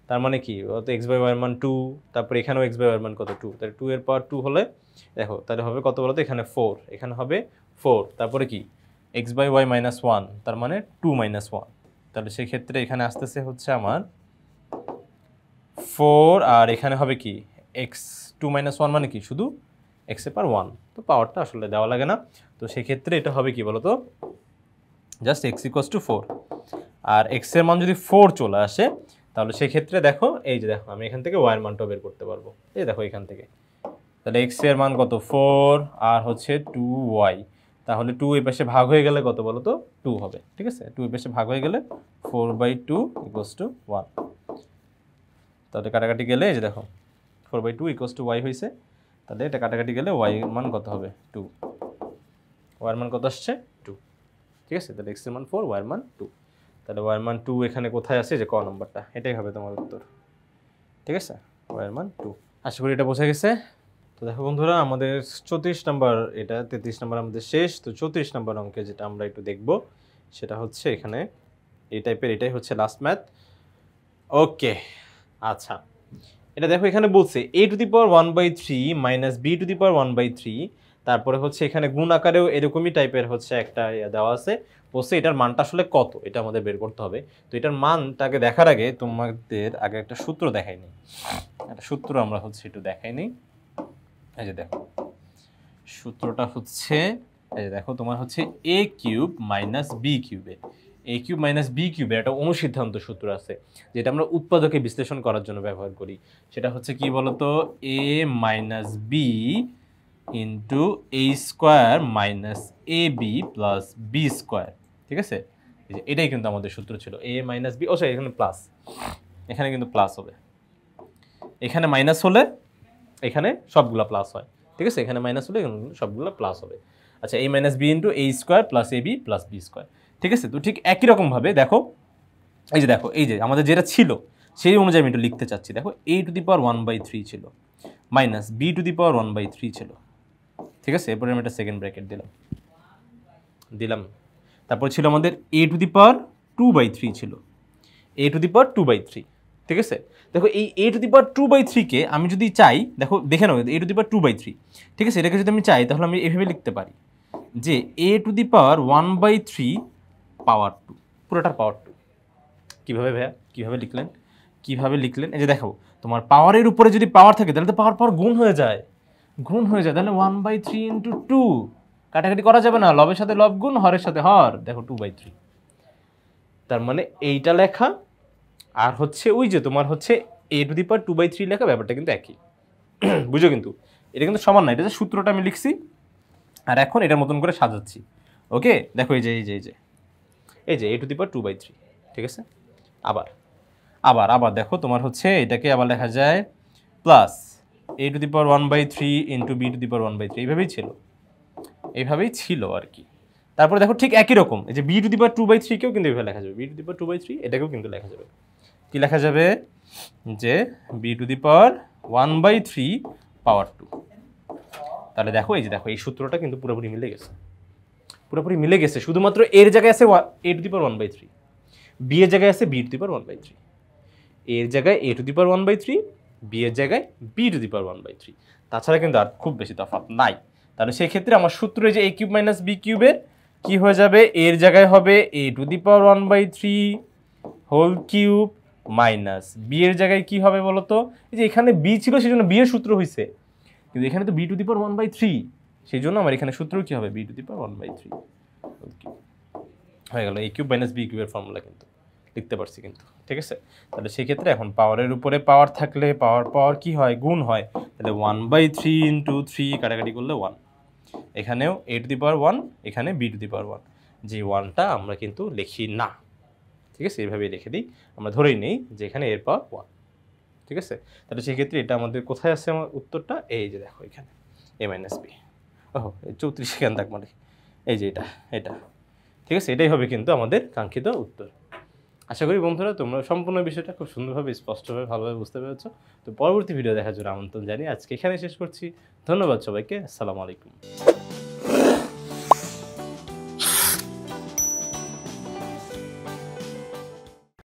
তার মানে কি অত এক্স বাই ওয়াইয়ের মান 2 তারপর এখানেও এক্স বাই ওয়াইয়ের মান কত 2 তাহলে 2 এর পাওয়ার 2 হলে দেখো তাহলে হবে কত বলো তো এখানে 4 এখানে হবে 4 তারপরে কি এক্স বাই ওয়াই মাইনাস 1 তার মানে 2 মাইনাস 1 তাহলে সেই ক্ষেত্রে এখানে আসতেছে হচ্ছে আমার 4 আর এখানে হবে কি এক্স 2 মাইনাস 1 মানে কি শুধু এক্স এর পাওয়ার 1 তো পাওয়ারটা আসলে দেওয়া লাগে না তো সেই ক্ষেত্রে এটা হবে কি বলো তো জাস্ট এক্স ইকুয়ালস টু 4 আর এক্স এর মান যদি 4 চলে আসে তাহলে সেই ক্ষেত্রে দেখো এই যে দেখো আমি এখান থেকে ওয়াই এর মানটা বের করতে পারবো এই দেখো এখান থেকে তাহলে এক্স এর মান কত 4 আর হচ্ছে 2y তাহলে 2 এই পাশে ভাগ হয়ে গেলে কত বলো তো 2 হবে ঠিক আছে 2 এই পাশে ভাগ হয়ে গেলে 4/2 ইকুয়ালস টু 1 তাহলে কাটাকাটি গেলে এই যে দেখো 4/2 ইকুয়ালস টু y হয়েছে তাহলে এটা কাটাকাটি গেলে y এর মান কত হবে 2 y এর মান কত আসছে 2 ঠিক আছে তাহলে x এর মান 4 y এর মান 2 তাহলে y এর মান 2 এখানে কোথায় আছে যে ক নাম্বারটা এটাই হবে তোমার উত্তর ঠিক আছে y এর মান 2 আশা করি এটা বোঝা গেছে তো দেখো বন্ধুরা আমাদের 34 নাম্বার এটা 33 নাম্বার আমাদের শেষ তো 34 নাম্বার অঙ্কে যেটা আমরা একটু দেখব সেটা হচ্ছে এখানে এই টাইপের এটাই হচ্ছে লাস্ট ম্যাথ ওকে আচ্ছা এটা দেখো এখানে বলছে a to the power 1/3 minus b to the power 1/3 তারপরে হচ্ছে এখানে গুণ আকারেও এরকমই টাইপের হচ্ছে একটা দেওয়া আছে বলছে এটার মানটা আসলে কত এটা আমাদের বের করতে হবে তো এটার মানটাকে দেখার আগে তোমাদের আগে একটা সূত্র দেখাই নিই একটা সূত্র আমরা হচ্ছে একটু দেখাই নিই এই যে দেখো সূত্রটা হচ্ছে এই যে দেখো তোমার হচ্ছে a cube minus b কিউবে a cube minus b কিউবের একটা অনুসিদ্ধান্ত সূত্র আছে যেটা আমরা উৎপাদকে বিশ্লেষণ করার জন্য ব্যবহার করি সেটা হচ্ছে কি বলতো a minus b into a square minus a b plus b square ঠিক আছে এই যে এটাই কিন্তু আমাদের সূত্র ছিল a মাইনাস b সরি এখানে প্লাস এখানে কিন্তু প্লাস হবে এখানে মাইনাস হলে এখানে সবগুলা প্লাস হয় ঠিক আছে এখানে মাইনাস হলে সবগুলো প্লাস হবে আচ্ছা a minus b into a square plus a b plus b square ঠিক আছে তো ঠিক একই রকমভাবে দেখো এই যে আমাদের যেটা ছিল সেই অনুযায়ী আমি একটু লিখতে চাচ্ছি দেখো a টু দি পাওয়ার 1/3 ছিল minus b to the power 1/3 ছিল ঠিক আছে এরপরে আমি একটা সেকেন্ড ব্র্যাকেট দিলাম তারপর ছিল আমাদের a টু দি পাওয়ার 2/3 ছিল a টু দি পাওয়ার 2/3 ঠিক আছে দেখো এই a টু দি পাওয়ার 2/3 কে আমি যদি চাই দেখো দেখে নাও a টু দি পাওয়ার 2/3 ঠিক আছে এটাকে যদি আমি চাই তাহলে আমি এভাবে লিখতে পারি যে a টু দি পাওয়ার 1/3 পাওয়ার 2 পুরোটার পাওয়ার 2 কিভাবে ভাইয়া কিভাবে লিখলেন এই যে দেখো তোমার পাওয়ারের উপরে যদি পাওয়ার থাকে তাহলে তো পাওয়ার গুণ হয়ে যায় তাহলে 1/3 ইন্টু 2 কাটাকাটি করা যাবে না লবের সাথে লব গুণ হরের সাথে হর দেখো 2/3 তার মানে এইটা লেখা আর হচ্ছে ওই যে তোমার হচ্ছে a টু দি পাওয়ার 2/3 লেখা ব্যাপারটা কিন্তু একই বুঝো কিন্তু এটা কিন্তু সমান না এটা যে সূত্রটা আমি লিখছি আর এখন এটার মতন করে সাজাচ্ছি ওকে দেখো এই যে a টু দি পাওয়ার 2/3 ঠিক আছে আবার দেখো তোমার হচ্ছে এটাকে আবার লেখা যায় plus a to the power 1/3 into b to the power 1/3 এইভাবেই ছিল আর কি তারপরে দেখো ঠিক একই রকম এই যে b টু দি পাওয়ার 2/3 কেও কিন্তু এইভাবে লেখা যাবে b টু দি পাওয়ার 2/3 এটাকেও কিন্তু লেখা যাবে কি লেখা যাবে যে b টু দি পাওয়ার 1/3 পাওয়ার 2 তাহলে দেখো এই সূত্রটা কিন্তু পুরোপুরি মিলে গেছে শুধুমাত্র এর জায়গায় আছে a to the power 1/3 b এর জায়গায় আছে b টু দি পাওয়ার 1/3 এর জায়গায় a to the power 1/3 b এর জায়গায় b টু দি পাওয়ার 1/3 তাছাড়া কিন্তু আর খুব বেশি তফাৎ নাই তাহলে সেই ক্ষেত্রে আমার সূত্র যে a কিউব মাইনাস b কিউবের কি হয়ে যাবে এর জায়গায় হবে a to the power 1/3 whole cube minus b এর জায়গায় কি হবে বলো তো এই যে এখানে b ছিল সেজন্য b এর সূত্র হইছে কিন্তু এখানে তো b টু দি পাওয়ার 1/3 সেই জন্য আমার এখানে সূত্র কি হবে b টু দি পাওয়ার 1/3 হয়ে গেল a কিউব মাইনাস b কিউবের ফর্মুলা কিন্তু লিখতে পারছি কিন্তু ঠিক আছে তাহলে সেই ক্ষেত্রে এখন পাওয়ারের উপরে পাওয়ার থাকলে পাওয়ার কি হয় গুণ হয় তাহলে 1/3 ইন্টু 3 কাটাকাটি করলে 1 এখানেও a টু দি পাওয়ার 1 এখানে b টু দি পাওয়ার 1 যে 1টা আমরা কিন্তু লিখি না ঠিক আছে এইভাবেই লিখে দিই আমরা ধরেই নেই যে এখানে এর পাওয়ার 1 ঠিক আছে তাহলে সেই ক্ষেত্রে এটা আমাদের কোথায় আছে আমার উত্তরটা এই যে দেখো এখানে a মাইনাস b ওহো 34 সেকেন্ড থাক মানে এই যে এটা ঠিক আছে এটাই হবে কিন্তু আমাদের কাঙ্ক্ষিত উত্তর আশা করি বন্ধুরা তোমরা সম্পূর্ণ বিষয়টা খুব সুন্দরভাবে স্পষ্টভাবে ভালোভাবে বুঝতে পেরেছো। তো পরবর্তী ভিডিও দেখার জন্য আমন্ত্রণ জানিয়ে আজকে এখানে শেষ করছি। ধন্যবাদ সবাইকে। আসসালামু আলাইকুম।